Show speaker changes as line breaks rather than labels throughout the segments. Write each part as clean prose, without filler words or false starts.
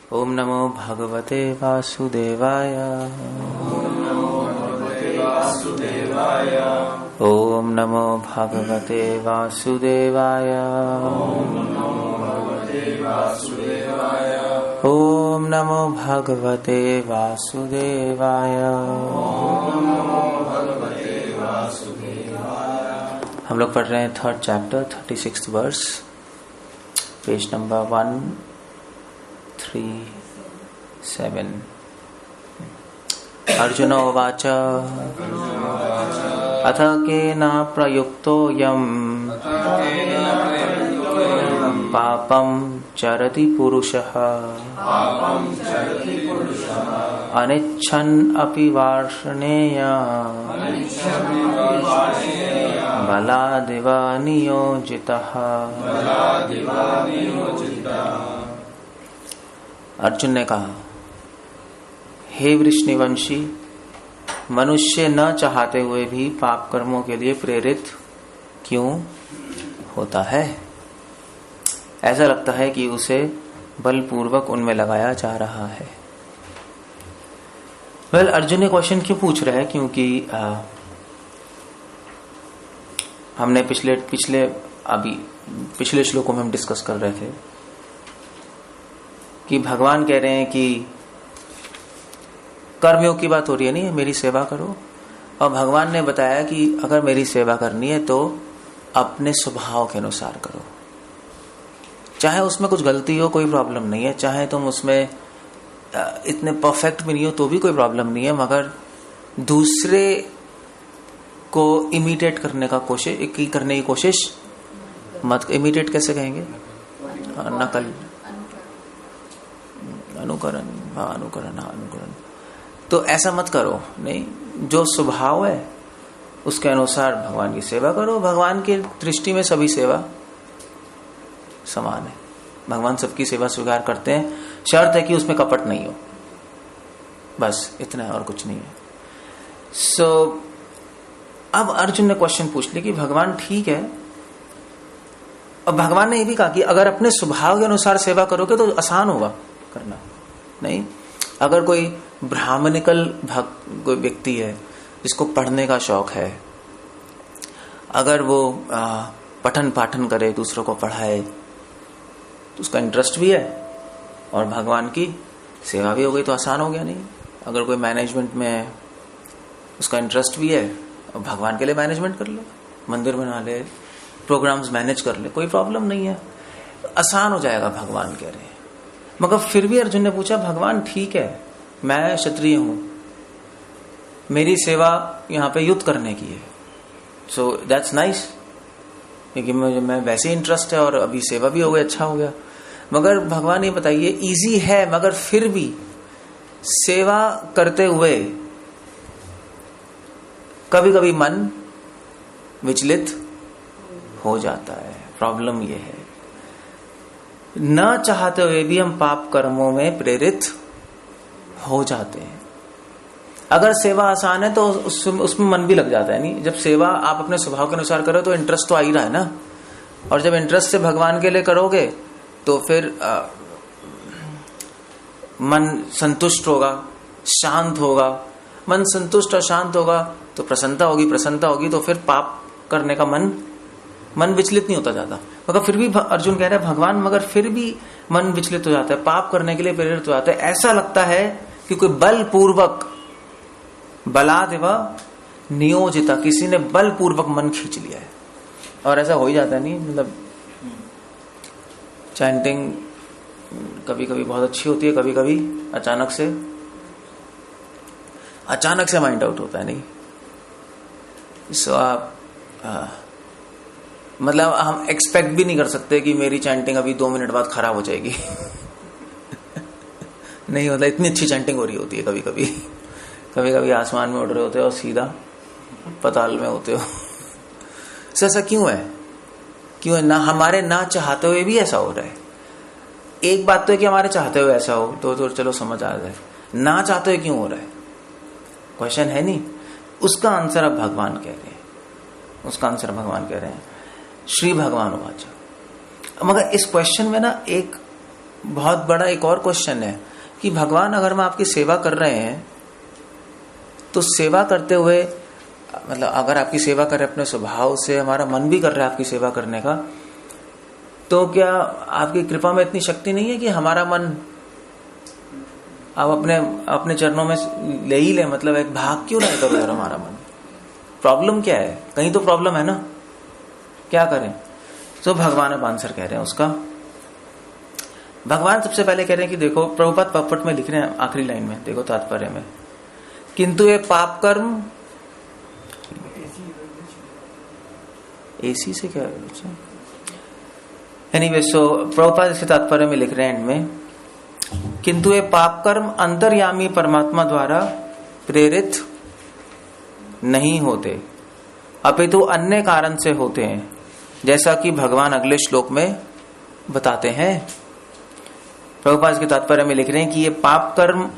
ओम नमो भगवते वासुदेवाय। ओम नमो भगवते वासुदेवाय। ओम नमो भगवते वासुदेवाय। हम लोग पढ़ रहे हैं 3rd chapter 36th verse, page number 137। Arjun उवाच अथ केन प्रयुक्तोऽयं पापं चरति पुरुषः अनिच्छन् अपि वार्ष्णेय बलादिव नियोजितः। अर्जुन ने कहा, हे वृष्णिवंशी, मनुष्य न चाहते हुए भी पाप कर्मों के लिए प्रेरित क्यों होता है? ऐसा लगता है कि उसे बलपूर्वक उनमें लगाया जा रहा है। अर्जुन ने क्वेश्चन क्यों पूछ रहा है? क्योंकि हमने पिछले श्लोकों में हम डिस्कस कर रहे थे कि भगवान कह रहे हैं कि कर्मयोग की बात हो रही है, नहीं, मेरी सेवा करो। और भगवान ने बताया कि अगर मेरी सेवा करनी है तो अपने स्वभाव के अनुसार करो। चाहे उसमें कुछ गलती हो, कोई प्रॉब्लम नहीं है। चाहे तुम उसमें इतने परफेक्ट भी नहीं हो तो भी कोई प्रॉब्लम नहीं है, मगर दूसरे को इमिटेट करने की कोशिश मत। इमिटेट कैसे कहेंगे? नकल, अनुकरण। तो ऐसा मत करो। नहीं, जो स्वभाव है उसके अनुसार भगवान की सेवा करो। भगवान की दृष्टि में सभी सेवा समान है। भगवान सबकी सेवा स्वीकार करते हैं, शर्त है कि उसमें कपट नहीं हो, बस इतना है और कुछ नहीं है। अब अर्जुन ने क्वेश्चन पूछ लिया कि भगवान ठीक है, और भगवान ने ये भी कहा कि अगर अपने स्वभाव के अनुसार सेवा करोगे तो आसान होगा करना। नहीं, अगर कोई ब्राह्मणिकल कोई व्यक्ति है जिसको पढ़ने का शौक है, अगर वो पठन पाठन करे, दूसरों को पढ़ाए, तो उसका इंटरेस्ट भी है और भगवान की सेवा भी हो गई तो आसान हो गया। नहीं, अगर कोई मैनेजमेंट में है, उसका इंटरेस्ट भी है और भगवान के लिए मैनेजमेंट कर ले, मंदिर बना ले, प्रोग्राम्स मैनेज कर ले, कोई प्रॉब्लम नहीं है, आसान हो जाएगा, भगवान कह रहे हैं। मगर फिर भी अर्जुन ने पूछा, भगवान ठीक है, मैं क्षत्रिय हूं, मेरी सेवा यहाँ पे युद्ध करने की है, सो दैट्स नाइस, क्योंकि मैं वैसे इंटरेस्ट है और अभी सेवा भी हो गई, अच्छा हो गया। मगर भगवान ये बताइए, इजी है, मगर फिर भी सेवा करते हुए कभी कभी मन विचलित हो जाता है। प्रॉब्लम ये है, न चाहते हुए भी हम पाप कर्मों में प्रेरित हो जाते हैं। अगर सेवा आसान है तो उसमें मन भी लग जाता है। नहीं, जब सेवा आप अपने स्वभाव के अनुसार करो तो इंटरेस्ट तो आ ही रहा है ना, और जब इंटरेस्ट से भगवान के लिए करोगे तो फिर मन संतुष्ट होगा, शांत होगा। मन संतुष्ट और शांत होगा तो प्रसन्नता होगी तो फिर पाप करने का मन विचलित नहीं होता जाता। मगर फिर भी अर्जुन कह रहा है, भगवान, मगर फिर भी मन विचलित हो जाता है, पाप करने के लिए प्रेरित हो जाता है। ऐसा लगता है कि कोई बलपूर्वक, बलादेव नियोजिता, किसी ने बलपूर्वक मन खींच लिया है। और ऐसा हो ही जाता है। नहीं, मतलब चैंटिंग कभी कभी बहुत अच्छी होती है, कभी कभी अचानक से माइंड आउट होता है। नहीं, सो आप मतलब हम एक्सपेक्ट भी नहीं कर सकते कि मेरी चैंटिंग अभी 2 मिनट बाद खराब हो जाएगी। नहीं, मतलब इतनी अच्छी चैंटिंग हो रही होती है। कभी कभी आसमान में उड़ रहे होते हो और सीधा पताल में होते हो। ऐसा क्यों है? ना हमारे ना चाहते हुए भी ऐसा हो रहा है। एक बात तो है कि हमारे चाहते हुए ऐसा हो तो चलो समझ आ जाए, ना चाहते हुए क्यों हो रहा है, क्वेश्चन है। नहीं, उसका आंसर अब भगवान कह रहे हैं। श्री भगवान उवाच। मगर इस क्वेश्चन में ना एक बहुत बड़ा एक और क्वेश्चन है कि भगवान अगर हम आपकी सेवा कर रहे हैं तो सेवा करते हुए, मतलब अगर आपकी सेवा कर रहे अपने स्वभाव से, हमारा मन भी कर रहा है आपकी सेवा करने का, तो क्या आपकी कृपा में इतनी शक्ति नहीं है कि हमारा मन आप अपने चरणों में ले ही ले? मतलब एक भाग क्यों नहीं करो यार हमारा मन? प्रॉब्लम क्या है? कहीं तो प्रॉब्लम है ना, क्या करें? तो भगवान अब आंसर कह रहे हैं उसका। भगवान सबसे पहले कह रहे हैं कि देखो, प्रभुपाद पपट में लिख रहे हैं आखिरी लाइन में, देखो तात्पर्य में, किंतु ये पाप कर्म एसी से क्या है? एनीवे, सो प्रभुपाद इसके तात्पर्य में लिख रहे हैं एंड में, किंतु ये पाप कर्म अंतर्यामी परमात्मा द्वारा प्रेरित नहीं होते, अपितु अन्य कारण से होते हैं, जैसा कि भगवान अगले श्लोक में बताते हैं। प्रभुपाद के तात्पर्य में लिख रहे हैं कि ये पाप कर्म,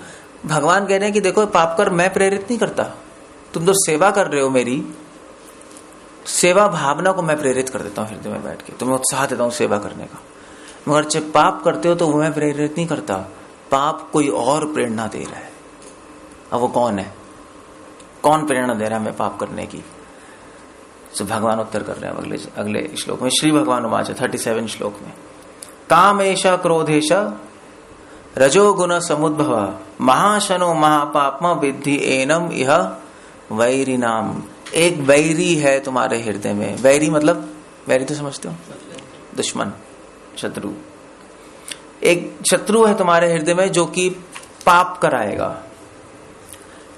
भगवान कह रहे हैं कि देखो पाप कर्म मैं प्रेरित नहीं करता, तुम तो सेवा कर रहे हो, मेरी सेवा भावना को मैं प्रेरित कर देता हूं हृदय में बैठ के, तुम्हें उत्साह देता हूं सेवा करने का, मगर जब पाप करते हो तो वो मैं प्रेरित नहीं करता, पाप कोई और प्रेरणा दे रहा है। अब वो कौन है? कौन प्रेरणा दे रहा है हमें पाप करने की? तो भगवान उत्तर कर रहे हैं अगले श्लोक में। श्री भगवान उवाच 37 श्लोक में, कामेश क्रोधेश रजोगुण समुद्भव महाशनो महापापम विद्धि एनम इह वैरिनाम। एक वैरी है तुम्हारे हृदय में। वैरी मतलब, वैरी तो समझते हो, दुश्मन, शत्रु। एक शत्रु है तुम्हारे हृदय में जो कि पाप कराएगा।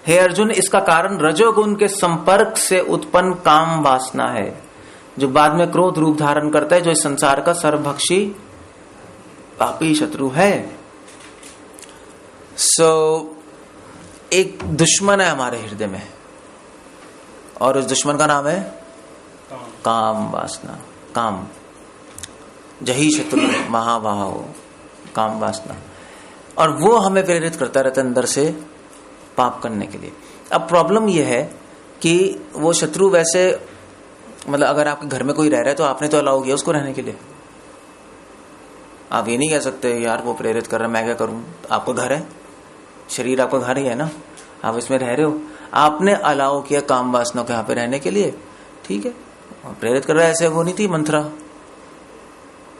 हे अर्जुन, इसका कारण रजोगुण के संपर्क से उत्पन्न काम वासना है, जो बाद में क्रोध रूप धारण करता है, जो इस संसार का सर्वभक्षी पापी शत्रु है। एक दुश्मन है हमारे हृदय में, और उस दुश्मन का नाम है काम वासना। काम जही शत्रु महाबाहो, काम वासना, और वो हमें प्रेरित करता रहता है अंदर से पाप करने के लिए। अब प्रॉब्लम यह है कि वो शत्रु वैसे, मतलब अगर आपके घर में कोई रह रहा है तो आपने तो अलाउ किया उसको रहने के लिए। आप ये नहीं कह सकते यार वो प्रेरित कर रहा है मैं क्या करूं। आपका घर है, शरीर आपका घर ही है ना, आप इसमें रह रहे हो, आपने अलाउ किया काम वासना को यहाँ पे रहने के लिए, ठीक है। प्रेरित कर रहा है, ऐसे वो नहीं थी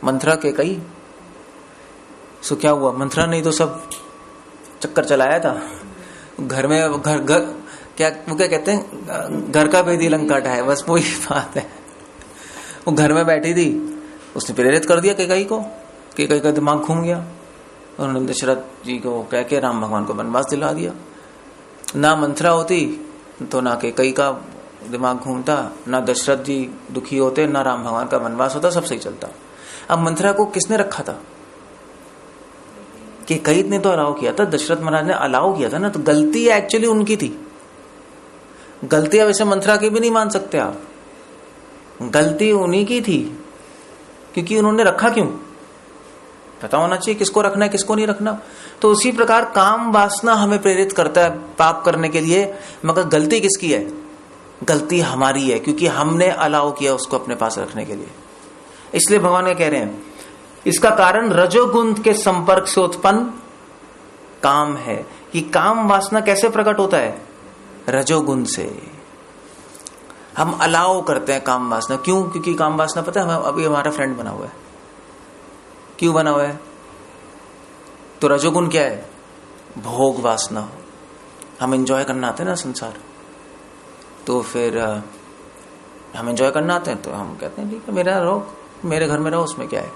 मंथरा के कई सो क्या हुआ, मंथरा नहीं तो सब चक्कर चलाया था घर में। घर क्या वो क्या कहते हैं, घर का भेदी लंका है, बस वही बात है। वो घर में बैठी थी, उसने प्रेरित कर दिया केकई को, केकई का दिमाग घूम गया, उन्होंने दशरथ जी को कह के राम भगवान को वनवास दिला दिया। ना मंथरा होती तो ना केकई का दिमाग घूमता, ना दशरथ जी दुखी होते, ना राम भगवान का वनवास होता, सब सही चलता। अब मंथरा को किसने रखा था? केकई ने तो अलाउ किया था, दशरथ महाराज ने अलाउ किया था ना, तो गलती एक्चुअली उनकी थी। गलती अब वैसे मंथरा की भी नहीं मान सकते आप, गलती उन्हीं की थी, क्योंकि उन्होंने रखा क्यों, पता होना चाहिए किसको रखना है किसको नहीं रखना। तो उसी प्रकार काम वासना हमें प्रेरित करता है पाप करने के लिए, मगर गलती किसकी है? गलती हमारी है, क्योंकि हमने अलाउ किया उसको अपने पास रखने के लिए। इसलिए भगवान ये कह रहे हैं इसका कारण रजोगुण के संपर्क से उत्पन्न काम है। कि काम वासना कैसे प्रकट होता है? रजोगुण से। हम अलाउ करते हैं काम वासना, क्यों? क्योंकि काम वासना पता है हमें अभी हमारा फ्रेंड बना हुआ है। क्यों बना हुआ है? तो रजोगुण क्या है? भोग वासना। हम एंजॉय करना आते हैं ना संसार, तो फिर हम एंजॉय करना आते हैं तो हम कहते हैं ठीक है मेरा रहो, मेरे घर में रहो, उसमें क्या है,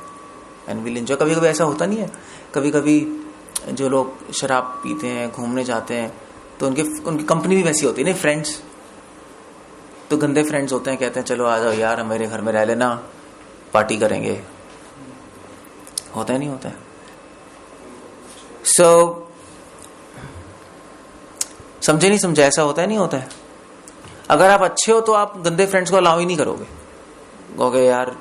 एंड विल एंजॉय। कभी कभी ऐसा होता नहीं है, कभी कभी जो लोग शराब पीते हैं, घूमने जाते हैं, तो उनकी कंपनी भी वैसी होती है नहीं, फ्रेंड्स तो गंदे फ्रेंड्स होते हैं, कहते हैं चलो आ जाओ यार मेरे घर में रह लेना, पार्टी करेंगे। होता है नहीं होता है? समझे नहीं समझे, ऐसा होता है नहीं होता है? अगर आप अच्छे हो तो आप गंदे फ्रेंड्स को अलाउ ही नहीं करोगे, कहोगे यार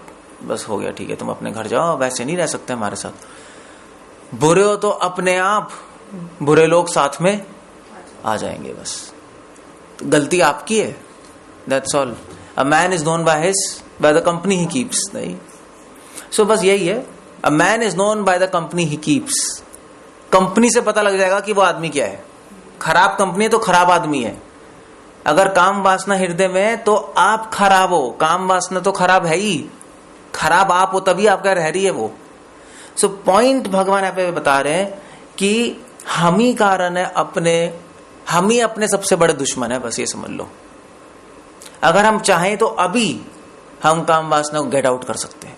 बस हो गया ठीक है तुम अपने घर जाओ, वैसे नहीं रह सकते हमारे साथ। बुरे हो तो अपने आप बुरे लोग साथ में आ जाएंगे, बस तो गलती आपकी है, that's all. A man is known by the company he keeps, नहीं। सो बस यही है, a man is known by the company he keeps. Company से पता लग जाएगा कि वो आदमी क्या है। खराब कंपनी है तो खराब आदमी है। अगर काम वासना हृदय में है तो आप खराब हो। काम वासना तो खराब है ही, खराब आप हो तभी आपका रह रही है वो। सो पॉइंट भगवान यहाँ पे बता रहे हैं कि हम ही कारण है अपने, हम ही अपने सबसे बड़े दुश्मन है, बस ये समझ लो। अगर हम चाहें तो अभी हम काम वासना को गेट आउट कर सकते हैं,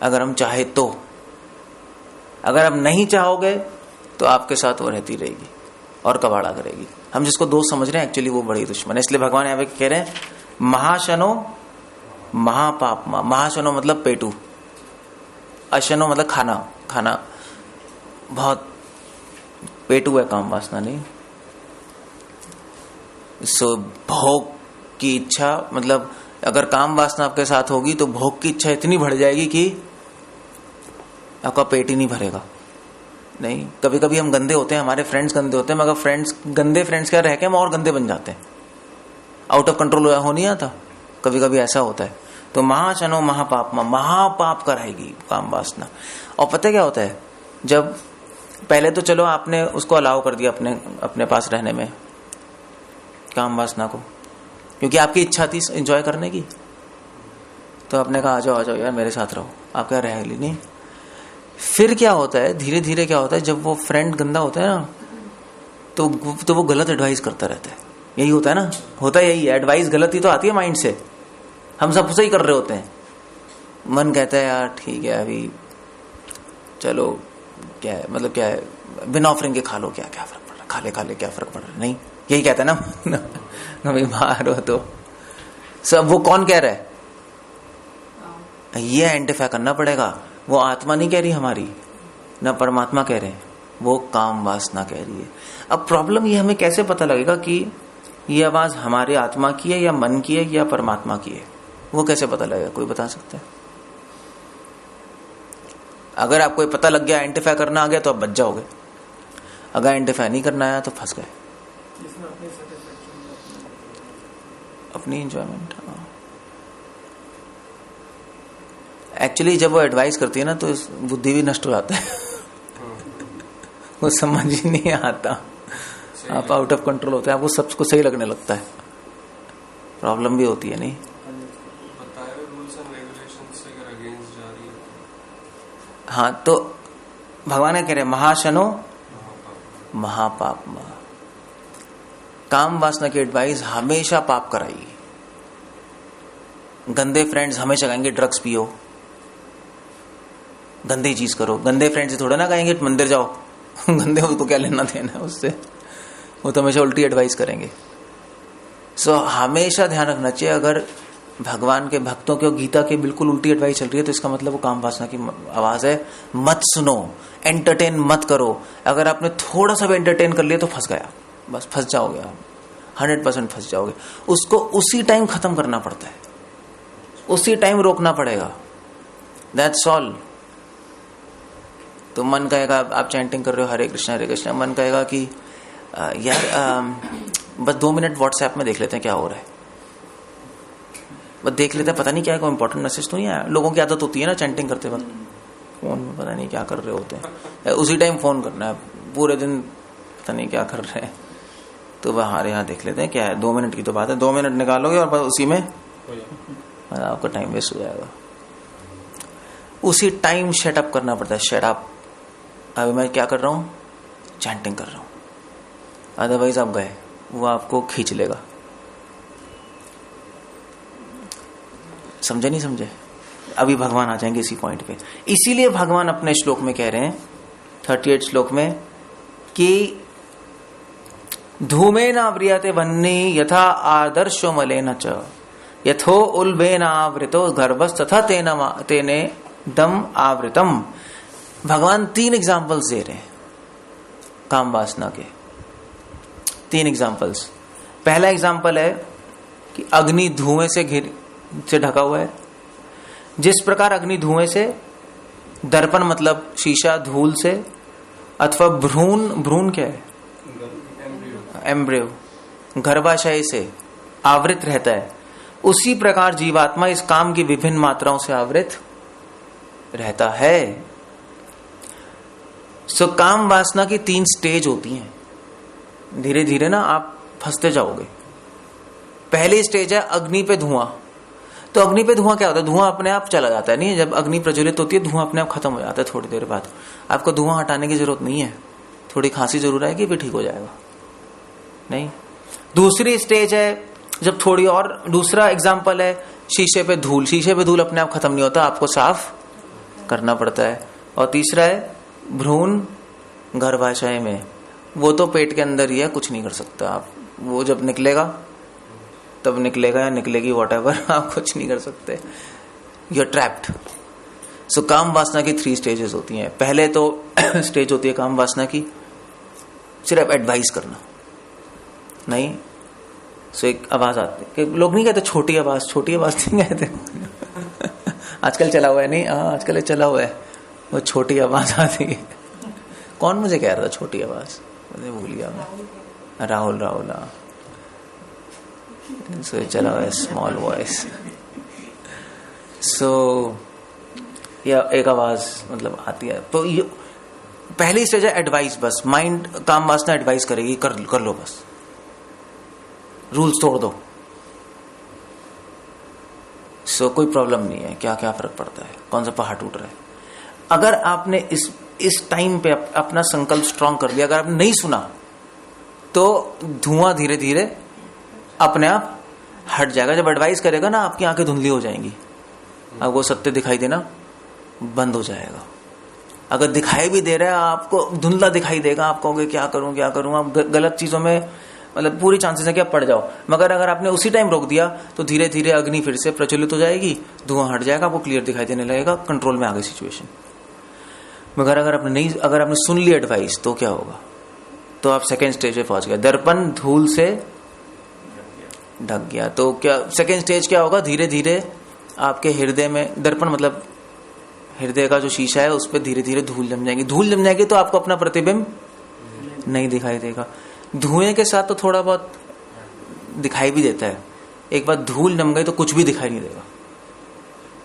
अगर हम चाहे तो। अगर आप नहीं चाहोगे तो आपके साथ वो रहती रहेगी और कबाड़ा करेगी। हम जिसको दोस्त समझ रहे हैं एक्चुअली वो बड़ी दुश्मन है। इसलिए भगवान यहाँ पे कह रहे हैं महाशनो महापापमा। महाशनो मतलब पेटू, अशनो मतलब खाना, खाना बहुत पेटू है काम वासना नहीं। सो भोग की इच्छा, मतलब अगर काम वासना आपके साथ होगी तो भोग की इच्छा इतनी बढ़ जाएगी कि आपका पेट ही नहीं भरेगा। नहीं, कभी कभी हम गंदे होते हैं, हमारे फ्रेंड्स गंदे होते हैं, मगर फ्रेंड्स गंदे फ्रेंड्स क्या रह के हम और गंदे बन जाते हैं, आउट ऑफ कंट्रोल हो नहीं आता। कभी कभी ऐसा होता है। तो महाशनो महापाप, महापाप कराएगी काम वासना। और पता क्या होता है, जब पहले तो चलो आपने उसको अलाउ कर दिया अपने पास रहने में काम वासना को, क्योंकि आपकी इच्छा थी एंजॉय करने की, तो आपने कहा आ जाओ यार मेरे साथ रहो, आप क्या रह ली नहीं। फिर क्या होता है, धीरे धीरे क्या होता है, जब वो फ्रेंड गंदा होता है ना तो वो गलत एडवाइस करता रहता है। यही होता है ना, होता यही है, एडवाइस गलत ही तो आती है माइंड से। हम सब सही कर रहे होते हैं, मन कहता है यार ठीक है अभी चलो, क्या है मतलब क्या है, बिना ऑफरिंग के खा लो, क्या क्या फर्क पड़ रहा है, खा ले क्या फर्क पड़ रहा है। नहीं, यही कहता है ना कभी बाहर हो तो सब। वो कौन कह रहा है, ये आइडेंटिफाई करना पड़ेगा। वो आत्मा नहीं कह रही हमारी, ना परमात्मा कह रहे हैं, वो काम वासना कह रही है। अब प्रॉब्लम ये, हमें कैसे पता लगेगा कि ये आवाज हमारे आत्मा की है या मन की है या परमात्मा की है? वो कैसे पता लगेगा, कोई बता सकता है? अगर आपको पता लग गया, आइडेंटिफाई करना आ गया तो आप बच जाओगे। अगर आइडेंटिफाई नहीं करना आया तो फंस गए। अपनी एंजॉयमेंट। एक्चुअली जब वो एडवाइस करती है ना तो बुद्धि भी नष्ट हो जाता है वो समझ ही नहीं आता, आप आउट ऑफ कंट्रोल होते हैं, आपको सबको सही लगने लगता है। प्रॉब्लम भी होती है नहीं। हाँ, तो भगवान कह रहे महाशनो महापाप। काम वासना की एडवाइस हमेशा पाप कराएगी। गंदे फ्रेंड्स हमेशा कहेंगे ड्रग्स पियो, गंदे चीज करो। गंदे फ्रेंड्स थोड़ा ना कहेंगे मंदिर जाओ गंदे, उसको क्या लेना देना है उससे, वो तो हमेशा उल्टी एडवाइस करेंगे। सो हमेशा ध्यान रखना चाहिए, अगर भगवान के भक्तों के गीता के बिल्कुल उल्टी एडवाइस चल रही है तो इसका मतलब वो काम वासना की आवाज है। मत सुनो, एंटरटेन मत करो। अगर आपने थोड़ा सा भी एंटरटेन कर लिया तो फंस गया, बस फंस जाओगे आप, 100% फंस जाओगे। उसको उसी टाइम खत्म करना पड़ता है, उसी टाइम रोकना पड़ेगा, दैट्स ऑल। तो मन कहेगा, आप चैंटिंग कर रहे हो हरे कृष्णा, मन कहेगा कि यार बस 2 मिनट व्हाट्सएप में देख लेते हैं क्या हो रहा है, बस देख लेते हैं, पता नहीं क्या है, कोई इंपॉर्टेंट मैसेज तो नहीं आया। लोगों की आदत होती है ना चैंटिंग करते वक्त फोन में पता नहीं क्या कर रहे होते हैं, उसी टाइम फोन करना है, पूरे दिन पता नहीं क्या कर रहे हैं। तो वह हमारे यहाँ देख लेते हैं क्या है, 2 मिनट की तो बात है, 2 मिनट निकालोगे और बस उसी में आपका टाइम वेस्ट हो जाएगा। उसी टाइम शटअप करना पड़ता है, शटअप। अभी मैं क्या कर रहा हूँ, चैंटिंग कर रहा हूँ, अदरवाइज आप गए, वो आपको खींच लेगा। समझे नहीं समझे? अभी भगवान आ जाएंगे इसी पॉइंट पे। इसीलिए भगवान अपने श्लोक में कह रहे हैं 38 श्लोक में कि धूमे न व्रियते वह्नि यथा आदर्शो मलेन च यथो उल्बेन आवृतो गर्भस् तथा तेने दम आवृतम। भगवान 3 एग्जाम्पल्स दे रहे हैं काम वासना के, 3 एग्जाम्पल्स। पहला एग्जाम्पल है कि अग्नि धुएं से ढका हुआ है। जिस प्रकार अग्नि धुएं से, दर्पण मतलब शीशा धूल से, अथवा भ्रूण क्या है, एम्ब्रियो, गर्भाशय से आवृत रहता है, उसी प्रकार जीवात्मा इस काम की विभिन्न मात्राओं से आवृत रहता है। सो काम वासना की 3 स्टेज होती हैं। धीरे धीरे ना आप फंसते जाओगे। पहली स्टेज है अग्नि पे धुआं। तो अग्नि पे धुआं क्या होता है? धुआं अपने आप चला जाता है। नहीं, जब अग्नि प्रज्वलित होती है धुआं अपने आप खत्म हो जाता है थोड़ी देर बाद। आपको धुआं हटाने की जरूरत नहीं है। थोड़ी खांसी जरूर आएगी, फिर ठीक हो जाएगा। नहीं। दूसरी स्टेज है जब थोड़ी और, दूसरा एग्जाम्पल है शीशे पे धूल। शीशे पे धूल अपने आप खत्म नहीं होता, आपको साफ करना पड़ता है। और तीसरा है भ्रूण गर्भाशय में। वो तो पेट के अंदर ही है, कुछ नहीं कर सकता आप। वो जब निकलेगा तब निकलेगा या निकलेगी, वॉटएवर, आप कुछ नहीं कर सकते। You are trapped. सो काम वासना की 3 स्टेजेस होती हैं। पहले तो स्टेज होती है काम वासना की, सिर्फ एडवाइस करना। नहीं, सो एक आवाज आती है कि लोग नहीं कहते छोटी आवाज, छोटी आवाज नहीं कहते। आजकल चला हुआ है, नहीं, हाँ आजकल चला हुआ है, वो छोटी आवाज आती है। कौन मुझे कह रहा था छोटी आवाज? मुझे भूल गया मैं। राहुल, हाँ। सो चला हुआ है स्मॉल वॉइस। सो या एक आवाज मतलब आती है। तो ये पहली स्टेज है एडवाइस। बस माइंड, काम वासना एडवाइस करेगी, कर लो, बस रूल्स तोड़ दो। सो कोई प्रॉब्लम नहीं है, क्या क्या फर्क पड़ता है, कौन सा पहाड़ टूट रहा है। अगर आपने इस टाइम पे अपना संकल्प स्ट्रांग कर लिया, अगर आपने नहीं सुना, तो धुआं धीरे धीरे अपने आप हट जाएगा। जब एडवाइस करेगा ना, आपकी आंखें धुंधली हो जाएंगी, आपको सत्य दिखाई देना बंद हो जाएगा। अगर दिखाई भी दे रहा है, आपको धुंधला दिखाई देगा, आप कहोगे क्या करूं, आप गलत चीजों में, मतलब पूरी चांसेस है कि आप पड़ जाओ। मगर अगर आपने उसी टाइम रोक दिया तो धीरे धीरे अग्नि फिर से प्रज्वलित हो जाएगी, धुआं हट जाएगा, आपको क्लियर दिखाई देने लगेगा, कंट्रोल में आ गई सिचुएशन। मगर अगर आपने सुन ली एडवाइस, तो क्या होगा? तो आप सेकेंड स्टेज पे पहुंच गए। दर्पण धूल से ढक गया। तो क्या सेकेंड स्टेज क्या होगा? धीरे धीरे आपके हृदय में, दर्पण मतलब हृदय का जो शीशा है, उस पर धीरे धीरे धूल जम जाएगी। धूल जम जाएगी तो आपको अपना प्रतिबिंब नहीं दिखाई देगा। धुएं के साथ तो थोड़ा बहुत दिखाई भी देता है। एक बार धूल जम गई तो कुछ भी दिखाई नहीं देगा,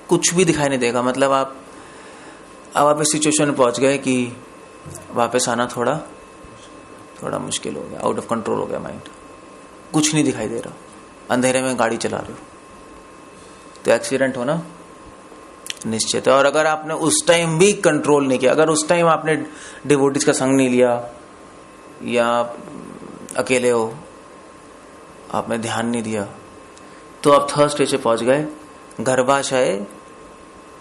कुछ भी दिखाई नहीं देगा। मतलब आप इस सिचुएशन में पहुंच गए कि वापस आना थोड़ा मुश्किल हो गया, आउट ऑफ कंट्रोल हो गया माइंड, कुछ नहीं दिखाई दे रहा, अंधेरे में गाड़ी चला रहे हो, तो एक्सीडेंट होना निश्चित है। और अगर आपने उस टाइम भी कंट्रोल नहीं किया, अगर उस टाइम आपने डिवोटीज का संग नहीं लिया, या अकेले हो, आपने ध्यान नहीं दिया, तो आप थर्ड स्टेज पे पहुंच गए। गर्भाशय,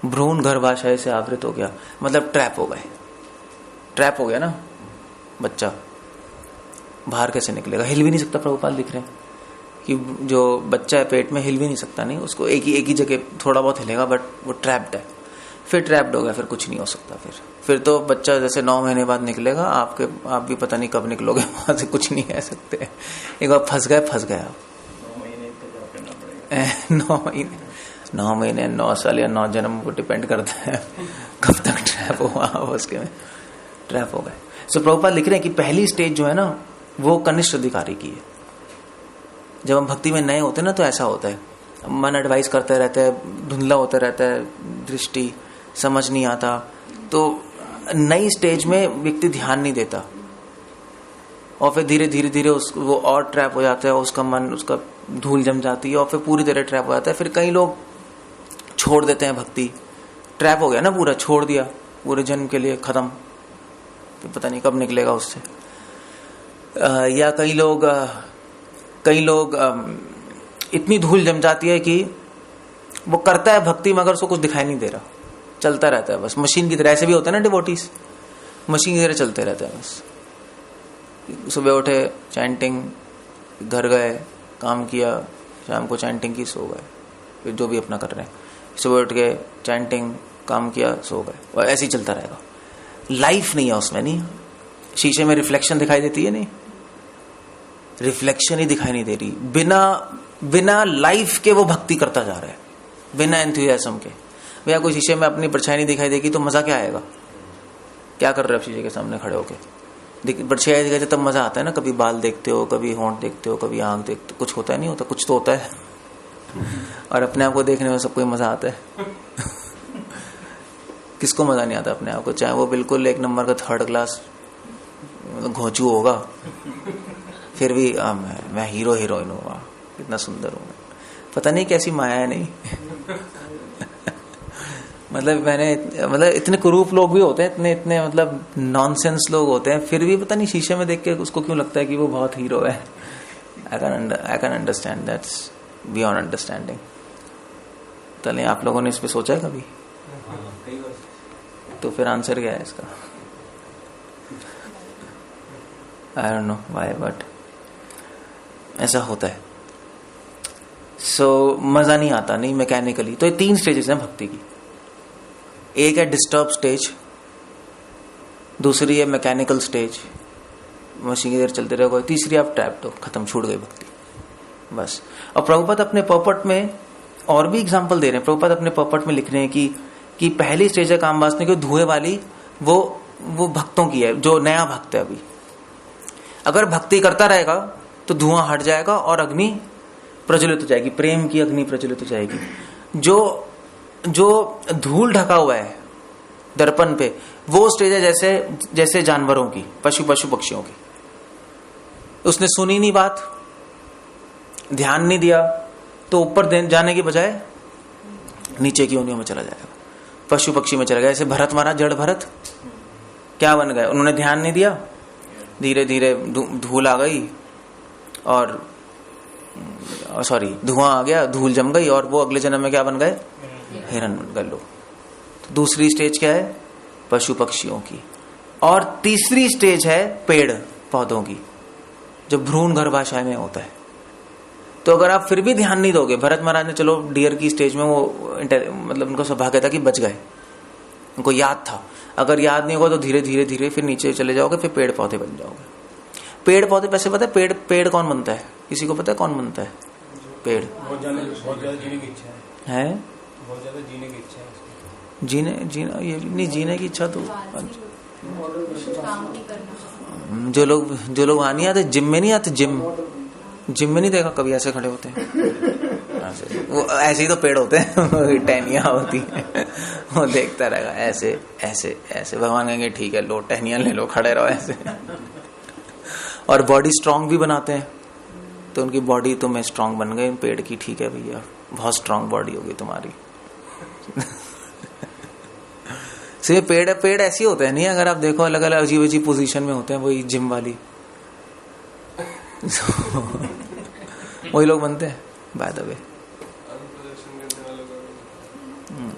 भ्रूण गर्भाशय से आवृत हो गया, मतलब ट्रैप हो गया ना बच्चा। बाहर कैसे निकलेगा? हिल भी नहीं सकता। प्रभुपाद लिख रहे हैं कि जो बच्चा है पेट में हिल भी नहीं सकता, नहीं, उसको एक ही जगह थोड़ा बहुत हिलेगा, बट वो ट्रैप्ड है। फिर ट्रैप्ड हो गया, फिर कुछ नहीं हो सकता। फिर तो बच्चा जैसे 9 महीने बाद निकलेगा, आप भी पता नहीं कब निकलोगे वहां से, कुछ नहीं कह सकते। एक बार फंस गए आप। 9 महीने 9 साल या 9 जन्म को डिपेंड करता है कब तक ट्रैप हुआ, उसके में ट्रैप हो गए। सो प्रभुपाद लिख रहे हैं कि पहली स्टेज जो है ना, वो कनिष्ठ अधिकारी की है। जब हम भक्ति में नए होते हैं ना, तो ऐसा होता है, मन एडवाइस करते रहता है, धुंधला होता रहता है, दृष्टि समझ नहीं आता। तो नई स्टेज में व्यक्ति ध्यान नहीं देता, और फिर धीरे धीरे वो और ट्रैप हो जाता है, उसका मन, उसका धूल जम जाती है, और फिर पूरी तरह ट्रैप हो जाता है। फिर कई लोग छोड़ देते हैं भक्ति, ट्रैप हो गया ना पूरा, छोड़ दिया पूरे जन्म के लिए, खत्म, फिर पता नहीं कब निकलेगा उससे। या कई लोग इतनी धूल जम जाती है कि वो करता है भक्ति, मगर उसको कुछ दिखाई नहीं दे रहा, चलता रहता है बस मशीन की तरह। ऐसे भी होता है ना डिवोटीज, मशीन की तरह चलते रहते हैं बस। सुबह उठे, चैंटिंग, घर गए, काम किया, शाम को चैंटिंग की, सो गए, फिर जो भी अपना कर रहे हैं। सुबह उठ के चैंटिंग, काम किया, सो गए, और ऐसे ही चलता रहेगा। लाइफ नहीं है उसमें। नहीं, शीशे में रिफ्लेक्शन दिखाई देती है, नहीं, रिफ्लेक्शन ही दिखाई नहीं दे रही। बिना लाइफ के वो भक्ति करता जा रहा है, बिना एंथुसियाज्म के। भैया कोई शीशे में अपनी परछाई नहीं दिखाई देगी तो मजा क्या आएगा? क्या कर रहे हो शीशे के सामने खड़े होके? परछाई दिखाई तब मजा आता है ना। कभी बाल देखते हो, कभी होंठ देखते हो, कभी आंख देखते हो, कुछ होता है, नहीं होता, कुछ तो होता है। और अपने आप को देखने में सबको मजा आता है। किसको मजा नहीं आता अपने आप को, चाहे वो बिल्कुल एक नंबर का थर्ड क्लास घोंचू होगा, फिर भी मैं हीरो हीरोइन हूँ, कितना सुंदर हूँ, पता नहीं कैसी माया है नहीं। मतलब इतने कुरूप लोग भी होते हैं, इतने मतलब नॉनसेंस लोग होते हैं, फिर भी पता नहीं शीशे में देख के उसको क्यों लगता है कि वो बहुत हीरो है। I can understand, that's beyond understanding. चलिए, आप लोगों ने इस पे सोचा है कभी? तो फिर आंसर क्या है इसका? I don't know why, but ऐसा होता है। सो मजा नहीं आता, नहीं मैकेनिकली। तो ये 3 स्टेजेस हैं भक्ति की। एक है डिस्टर्ब स्टेज, दूसरी है मैकेनिकल स्टेज, मशीन की देर चलते रहोगे, तीसरी आप ट्रैप तो खत्म, छूट गई भक्ति, बस। और प्रभुपाद अपने पर्पट में और भी एग्जांपल दे रहे हैं। प्रभुपाद अपने पर्पट में लिख रहे हैं कि पहली स्टेज है काम वासना की, धुएं वाली, वो भक्तों की है, जो नया भक्त है अभी। अगर भक्ति करता रहेगा तो धुआं हट जाएगा और अग्नि प्रज्वलित हो जाएगी, प्रेम की अग्नि प्रज्वलित हो जाएगी। जो धूल ढका हुआ है दर्पण पे, वो स्टेज है जैसे जानवरों की, पशु पक्षियों की। उसने सुनी नहीं बात, ध्यान नहीं दिया, तो ऊपर जाने की बजाय नीचे की योनियों में चला जाएगा, पशु पक्षी में चला गया। जैसे भरत महाराज, जड़ भरत क्या बन गए? उन्होंने ध्यान नहीं दिया, धीरे धीरे धूल आ गई और धुआं आ गया, धूल जम गई, और वो अगले जन्म में क्या बन गए? हिरण बन गए लोग। तो दूसरी स्टेज क्या है? पशु पक्षियों की। और तीसरी स्टेज है पेड़ पौधों की, जो भ्रूण गर्भाशय में होता है। तो अगर आप फिर भी ध्यान नहीं दोगे, भरत महाराज ने चलो डियर की स्टेज में वो मतलब उनको सौभाग्य था कि बच गए, उनको याद था। अगर याद नहीं होगा तो धीरे धीरे धीरे फिर नीचे चले जाओगे, फिर पेड़ पौधे बन जाओगे। पेड़ पौधे वैसे पता है पेड़ कौन बनता है? किसी को पता है कौन बनता है पेड़?
बहुत ज्यादा जीने की इच्छा
है,
बहुत ज्यादा जीने की इच्छा है।
ये नहीं, जीने की इच्छा तो जो लोग वहां नहीं आते, जिम में नहीं आते, जिम में नहीं देखा कभी ऐसे खड़े होते हैं? वो ऐसे ही तो पेड़ होते हैं, टहनियां होती हैं, वो देखता रहेगा ऐसे ऐसे ऐसे। भगवान कहेंगे ठीक है, लो टहनियां ले लो, खड़े रहो ऐसे। और बॉडी स्ट्रांग भी बनाते हैं, तो उनकी बॉडी तो मैं स्ट्रांग बन गई पेड़ की, ठीक है भैया, बहुत स्ट्रांग बॉडी होगी तुम्हारी। से पेड़ ऐसे होते हैं नहीं, अगर आप देखो अलग अलग अजीब अजीब पोजीशन में होते हैं, वही जिम वाली वही लोग बनते हैं बाय द वे।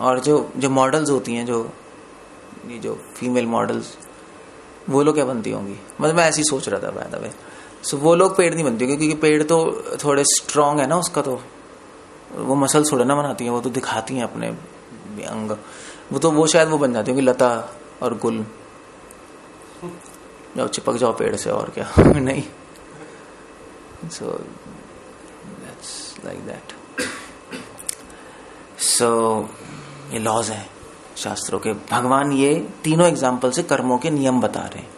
और जो मॉडल्स होती हैं, जो फीमेल मॉडल्स, वो लोग क्या बनती होंगी? मतलब मैं ऐसे ही सोच रहा था बाय द वे। सो वो लोग पेड़ नहीं बनती, क्योंकि पेड़ तो थोड़े स्ट्रांग है ना, उसका तो वो मसल थोड़े ना बनाती हैं, वो तो दिखाती हैं अपने अंग। वो शायद वो बन जाती होंगी लता और गुल, जाओ चिपक जाओ पेड़ से, और क्या। नहीं, सो दैट्स लाइक दैट। सो ये लॉज हैं शास्त्रों के। भगवान ये तीनों एग्जाम्पल से कर्मों के नियम बता रहे हैं।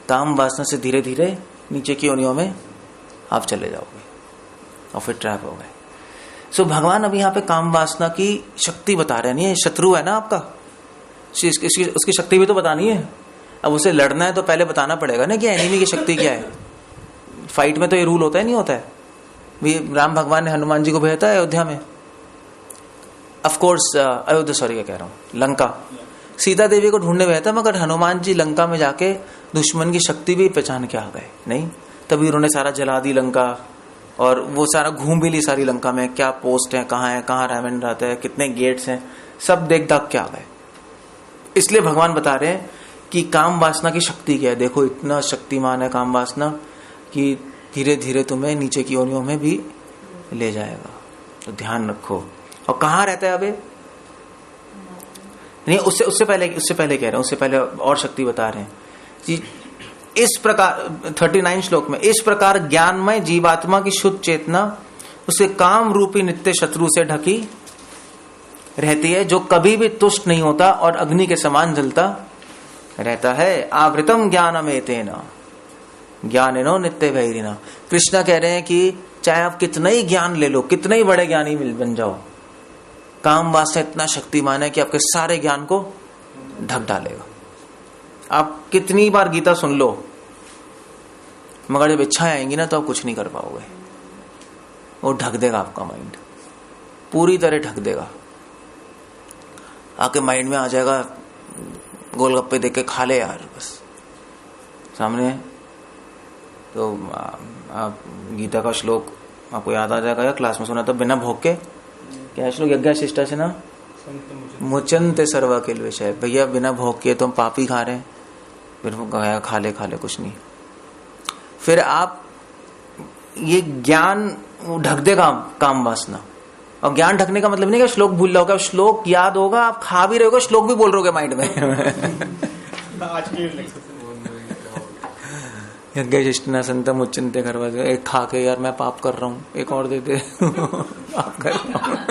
काम वासना से धीरे धीरे नीचे की योनियों में आप चले जाओगे और फिर ट्रैप हो गए। सो भगवान अभी यहाँ पे काम वासना की शक्ति बता रहे हैं। नहीं, शत्रु है ना आपका, उसकी शक्ति भी तो बतानी है। अब उसे लड़ना है तो पहले बताना पड़ेगा ना कि एनिमी की शक्ति क्या है। फाइट में तो ये रूल होता है, नहीं होता है भी। राम भगवान ने हनुमान जी को भेजा था अयोध्या में, ऑफ कोर्स अयोध्या, सॉरी क्या कह रहा हूं, लंका। सीता देवी को ढूंढने गए थे, मगर हनुमान जी लंका में जाके दुश्मन की शक्ति भी पहचान के आ गए। नहीं, तभी उन्होंने सारा जला दी लंका, और वो सारा घूम भी ली सारी लंका में, क्या पोस्ट है, कहाँ रावण रहता है, कितने गेट्स हैं, सब देख दाख के आ गए। इसलिए भगवान बता रहे हैं कि काम वासना की शक्ति क्या है। देखो इतना शक्तिमान है काम वासना कि धीरे धीरे तुम्हें नीचे की योनियों में भी ले जाएगा, तो ध्यान रखो। और कहाँ रहता है अबे? नहीं, उससे पहले कह रहे हैं, उससे पहले और शक्ति बता रहे हैं कि इस प्रकार 39 श्लोक में, इस प्रकार ज्ञानमय जीवात्मा की शुद्ध चेतना उसे काम रूपी नित्य शत्रु से ढकी रहती है, जो कभी भी तुष्ट नहीं होता और अग्नि के समान जलता रहता है। आवृतम ज्ञानमेतेन ज्ञानिनो नित्य वैरिणा। कृष्णा कह रहे हैं कि चाहे आप कितना ही ज्ञान ले लो, कितने ही बड़े ज्ञानी बन जाओ, काम वासना इतना शक्तिमान है कि आपके सारे ज्ञान को ढक डालेगा। आप कितनी बार गीता सुन लो, मगर जब इच्छाएं आएंगी ना तो आप कुछ नहीं कर पाओगे। वो ढक देगा आपका माइंड, पूरी तरह ढक देगा। आपके माइंड में आ जाएगा गोलगप्पे देख के खा ले यार, बस सामने है। तो आप गीता का श्लोक आपको याद आ जाएगा, या क्लास में सुना था, बिना भोग के, क्या श्लोक, यज्ञ शिष्टा से ना मुचंते सर्वा किल विषय। भैया बिना भोग के तो हम पाप ही खा रहे हैं, फिर खा ले कुछ नहीं। फिर आप ये ज्ञान ढक देगा काम वासना। और ज्ञान ढकने का मतलब नहीं कि श्लोक भूल जाओगे, श्लोक याद होगा, आप खा भी रहोगे, श्लोक भी बोल रहोगे माइंड में। यज्ञ शिष्टना संतम उच्चनते करवा दे, एक खा के यार मैं पाप कर रहा हूँ, एक और दे दे। पाप कर रहा हूँ।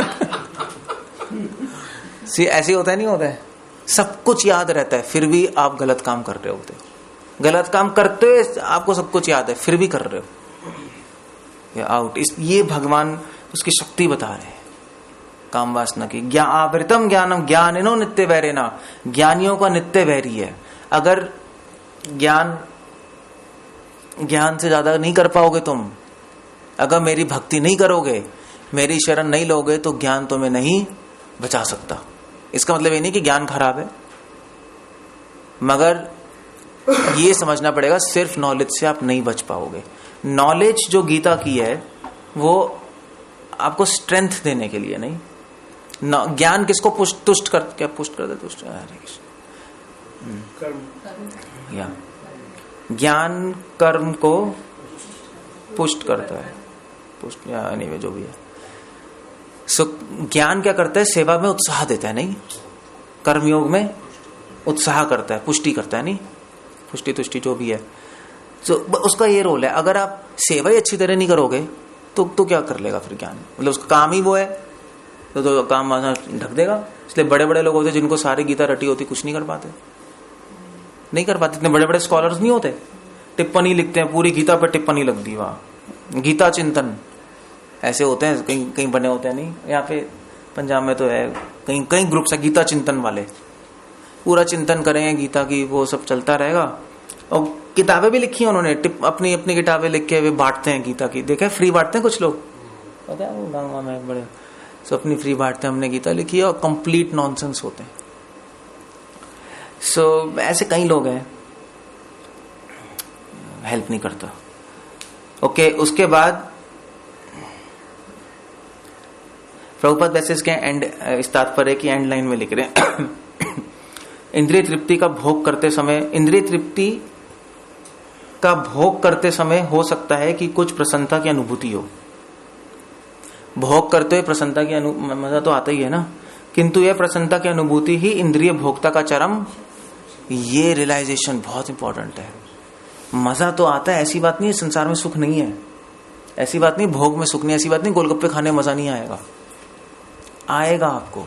ऐसे होता है, नहीं होता है? सब कुछ याद रहता है, फिर भी आप गलत काम कर रहे होते हो। गलत काम करते हुए आपको सब कुछ याद है, फिर भी कर रहे हो। आउट। ये भगवान उसकी शक्ति बता रहे हैं काम वासना की। आवृतम ज्ञानम ज्ञानिनो नित्य वैरिना, ज्ञानियों का नित्य वैरी है। अगर ज्ञान से ज्यादा नहीं कर पाओगे तुम, अगर मेरी भक्ति नहीं करोगे, मेरी शरण नहीं लोगे, तो ज्ञान तुम्हें नहीं बचा सकता। इसका मतलब ये नहीं कि ज्ञान खराब है, मगर ये समझना पड़ेगा सिर्फ नॉलेज से आप नहीं बच पाओगे। नॉलेज जो गीता की है वो आपको स्ट्रेंथ देने के लिए नहीं। ज्ञान किसको पुष्ट करता है? ज्ञान कर्म को पुष्ट करता है, पुष्ट या anyway, जो भी है। ज्ञान क्या करता है? सेवा में उत्साह देता है, नहीं? कर्मयोग में उत्साह करता है, पुष्टि करता है, नहीं? पुष्टि तुष्टि जो भी है, उसका ये रोल है। अगर आप सेवा ही अच्छी तरह नहीं करोगे तो क्या कर लेगा फिर ज्ञान? मतलब उसका काम ही वो है, तो काम ढक देगा। इसलिए बड़े बड़े लोग होते जिनको सारी गीता रटी होती, कुछ नहीं कर पाते। इतने बड़े बड़े स्कॉलर्स नहीं होते, टिप्पणी लिखते हैं, पूरी गीता पर टिप्पणी लग दी, वहां गीता चिंतन ऐसे होते हैं, कहीं कहीं बने होते हैं। नहीं, यहाँ पे पंजाब में तो है, कहीं कहीं ग्रुप्स है गीता चिंतन वाले, पूरा चिंतन करेंगे गीता की, वो सब चलता रहेगा। और किताबें भी लिखी हैं उन्होंने, अपनी अपनी किताबें लिख के वे बांटते हैं गीता की। देखे फ्री बांटते हैं कुछ लोग, पता है वो गाँव में बड़े, सो अपनी फ्री बांटते हैं, हमने गीता लिखी है, और कंप्लीट नॉनसेंस होते हैं। सो ऐसे कई लोग हैं, हेल्प नहीं करता। ओके, उसके बाद प्रभुपाद वैसे इसके एंड, इस तात्पर्य की एंड लाइन में लिख रहे हैं इंद्रिय तृप्ति का भोग करते समय, इंद्रिय तृप्ति का भोग करते समय हो सकता है कि कुछ प्रसन्नता की अनुभूति हो। भोग करते हुए प्रसन्नता की मजा तो आता ही है ना, किंतु यह प्रसन्नता की अनुभूति ही इंद्रिय भोक्ता का चरम, ये रियलाइजेशन बहुत इंपॉर्टेंट है। मजा तो आता है, ऐसी बात नहीं है संसार में सुख नहीं है, ऐसी बात नहीं भोग में सुख नहीं, ऐसी बात नहीं गोलगप्पे खाने में मजा नहीं आएगा, आएगा आपको,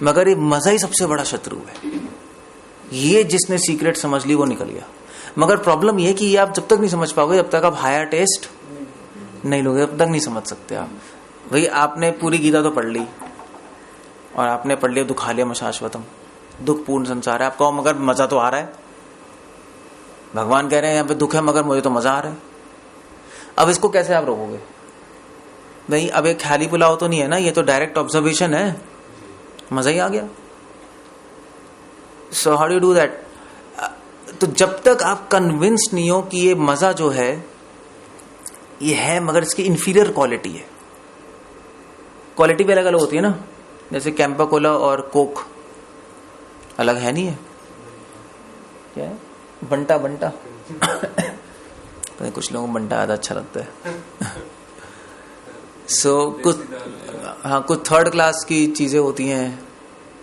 मगर ये मजा ही सबसे बड़ा शत्रु है। ये जिसने सीक्रेट समझ ली वो निकल गया। मगर प्रॉब्लम ये कि ये आप जब तक नहीं समझ पाओगे, जब तक आप हायर टेस्ट नहीं लोगे, तब तक नहीं समझ सकते आप। भाई आपने पूरी गीता तो पढ़ ली, और आपने पढ़ लिया दुखालयम शाश्वतम, दुख पूर्ण संसार है, आपको मगर मजा तो आ रहा है। भगवान कह रहे हैं यहाँ पे दुख है, मगर मुझे तो मजा आ रहा है। अब इसको कैसे आप रोकोगे? नहीं, अब एक ख्याली पुलाव तो नहीं है ना, ये तो डायरेक्ट ऑब्जर्वेशन है, मजा ही आ गया। So how do you do that? तो जब तक आप कन्विंस नहीं हो कि ये मजा जो है ये है, मगर इसकी इंफीरियर क्वालिटी है। क्वालिटी भी अलग अलग होती है ना, जैसे कैंपा कोला और कोक अलग है, नहीं है? क्या है? बंटा बंटा कुछ लोगों को बंटा ज्यादा अच्छा लगता है। कुछ थर्ड क्लास की चीजें होती हैं,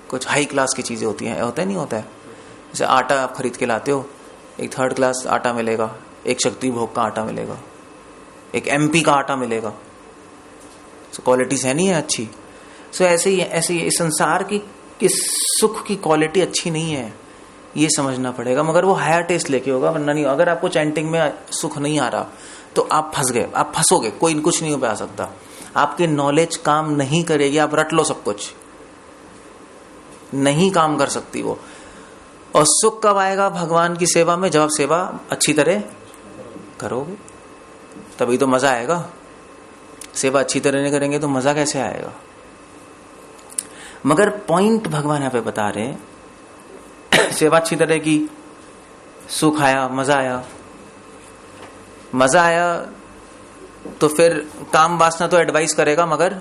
कुछ हाई क्लास की चीजें होती हैं, होता है नहीं होता है? जैसे आटा आप खरीद के लाते हो, एक थर्ड क्लास आटा मिलेगा, एक शक्ति भोग का आटा मिलेगा, एक एमपी का आटा मिलेगा। सो क्वालिटीज है नहीं है अच्छी। सो ऐसे ही इस संसार की सुख की क्वालिटी अच्छी नहीं है, ये समझना पड़ेगा। मगर वो हायर टेस्ट लेके होगा, वरना नहीं। अगर आपको चैंटिंग में सुख नहीं आ रहा तो आप फंस गए, आप फंसोगे, कोई कुछ नहीं हो पा सकता। आपकी नॉलेज काम नहीं करेगी, आप रट लो सब कुछ, नहीं काम कर सकती वो। और सुख कब आएगा भगवान की सेवा में? जब आप सेवा अच्छी तरह करोगे, तभी तो मजा आएगा। सेवा अच्छी तरह नहीं करेंगे तो मजा कैसे आएगा? मगर पॉइंट भगवान यहां पे बता रहे हैं, सेवा अच्छी तरह की, सुख आया, मजा आया। मजा आया तो फिर काम वासना तो एडवाइस करेगा, मगर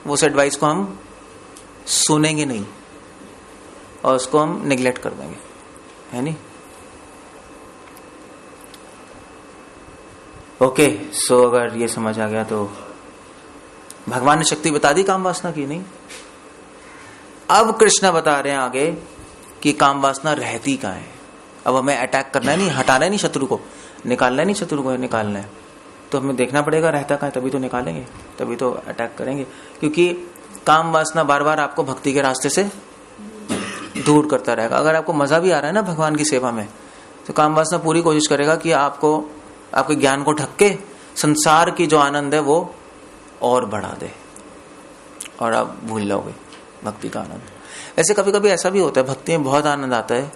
उस एडवाइस को हम सुनेंगे नहीं और उसको हम निगलेक्ट कर देंगे, है नहीं? ओके, सो अगर ये समझ आ गया तो भगवान ने शक्ति बता दी काम वासना की, नहीं? अब कृष्ण बता रहे हैं आगे कि काम वासना रहती कहाँ है। अब हमें अटैक करना है नहीं, हटाना है नहीं शत्रु को, निकालना है नहीं शत्रु को, निकालना है तो हमें देखना पड़ेगा रहता कहाँ है, तभी तो निकालेंगे, तभी तो अटैक करेंगे। क्योंकि काम वासना बार बार आपको भक्ति के रास्ते से दूर करता रहेगा। अगर आपको मजा भी आ रहा है ना भगवान की सेवा में, तो काम वासना पूरी कोशिश करेगा कि आपको, आपके ज्ञान को ढक के संसार की जो आनंद है वो और बढ़ा दे और आप भूल जाओगे भक्ति का आनंद। ऐसे कभी कभी ऐसा भी होता है, भक्ति में बहुत आनंद आता है,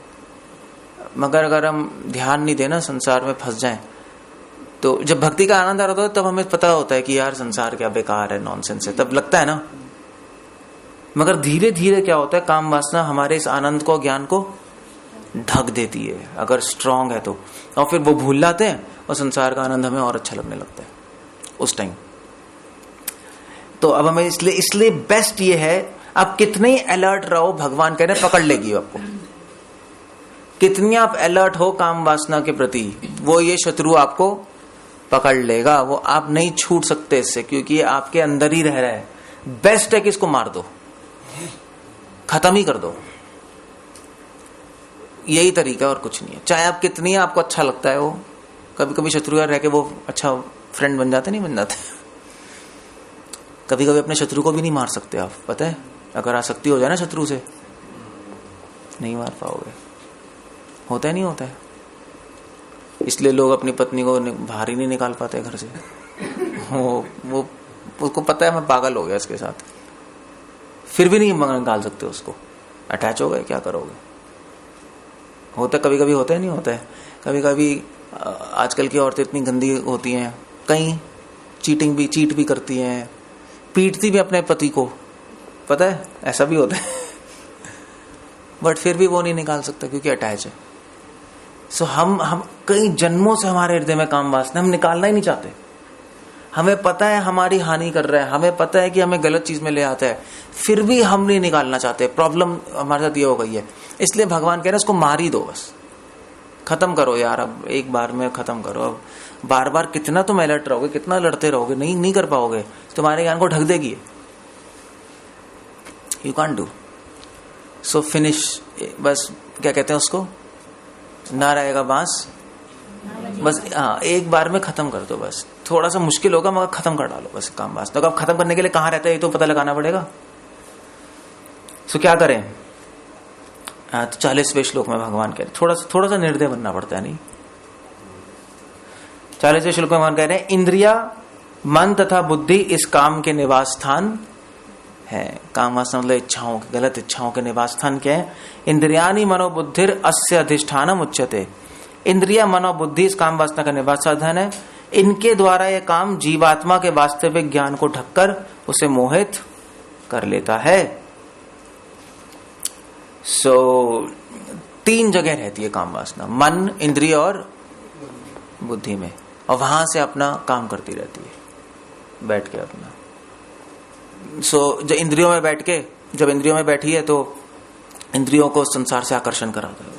मगर अगर हम ध्यान नहीं देना, संसार में फंस जाएं, तो जब भक्ति का आनंद आ रहा होता है तब हमें पता होता है कि यार संसार क्या बेकार है, नॉनसेंस है, तब लगता है ना। मगर धीरे धीरे क्या होता है, काम वासना हमारे इस आनंद को, ज्ञान को ढक देती है अगर स्ट्रांग है तो, और फिर वो भूल जाते हैं और संसार का आनंद हमें और अच्छा लगने लगता है उस टाइम। तो अब हमें इसलिए बेस्ट ये है, आप कितने ही अलर्ट रहो, भगवान कह रहे हैं पकड़ लेगी आपको। कितनी आप अलर्ट हो काम वासना के प्रति, वो ये शत्रु आपको पकड़ लेगा, वो आप नहीं छूट सकते इससे, क्योंकि ये आपके अंदर ही रह रहा है। बेस्ट है कि इसको मार दो, खत्म ही कर दो, यही तरीका और कुछ नहीं है। चाहे आप कितनी आपको अच्छा लगता है वो, कभी कभी शत्रु यार रह के वो अच्छा फ्रेंड बन जाते, नहीं बन जाते। कभी कभी अपने शत्रु को भी नहीं मार सकते आप, पता है? अगर आसक्ति हो जाए ना शत्रु से, नहीं मार पाओगे, होता है नहीं होता है। इसलिए लोग अपनी पत्नी को बाहर ही नहीं निकाल पाते घर से। वो उसको पता है मैं पागल हो गया इसके साथ, फिर भी नहीं निकाल सकते उसको, अटैच हो गए, क्या करोगे? होता कभी कभी होता है, नहीं होता है। कभी कभी आजकल की औरतें इतनी गंदी होती हैं, कई चीट भी करती हैं, पीटती भी अपने पति को, पता है ऐसा भी होता है। बट फिर भी वो नहीं निकाल सकता क्योंकि अटैच है। सो हम कई जन्मों से हमारे हृदय में काम वासना, हम निकालना ही नहीं चाहते। हमें पता है हमारी हानि कर रहा है, हमें पता है कि हमें गलत चीज में ले आता है, फिर भी हम नहीं निकालना चाहते। प्रॉब्लम हमारे साथ ये हो गई है। इसलिए भगवान कह रहे हैं इसको मार ही दो, बस खत्म करो यार, अब एक बार में खत्म करो। अब बार बार कितना तुम अलर्ट रहोगे, कितना लड़ते रहोगे, नहीं कर पाओगे, तुम्हारे ज्ञान को ढक देगी, you can't do. So finish, बस क्या कहते हैं उसको, ना रहेगा बांस, बस हाँ एक बार में खत्म कर दो। बस थोड़ा सा मुश्किल होगा मगर खत्म कर डालो बस काम वासना। तो अब खत्म करने के लिए कहाँ रहता है ये तो पता लगाना पड़ेगा। सो क्या करें? तो 40वें श्लोक में भगवान कह रहे, थोड़ा सा निर्दय बनना पड़ता है, नहीं? 40वें श्लोक में भगवान कह रहे हैं इंद्रिया, मन तथा बुद्धि इस काम के निवास स्थान है। काम वासना मतलब इच्छाओं, गलत इच्छाओं के निवास स्थान क्या है? इंद्रियानि मनोबुद्धिर अस्य अधिष्ठानम उच्यते। इंद्रिया, मनोबुद्धि इस काम वासना का निवास साधन है। इनके द्वारा यह काम जीवात्मा के वास्तविक ज्ञान को ढककर उसे मोहित कर लेता है। सो 3 जगह रहती है काम वासना, मन, इंद्रिय और बुद्धि में, और वहां से अपना काम करती रहती है बैठ के अपना। जब इंद्रियों में बैठी है तो इंद्रियों को संसार से आकर्षण कराता है।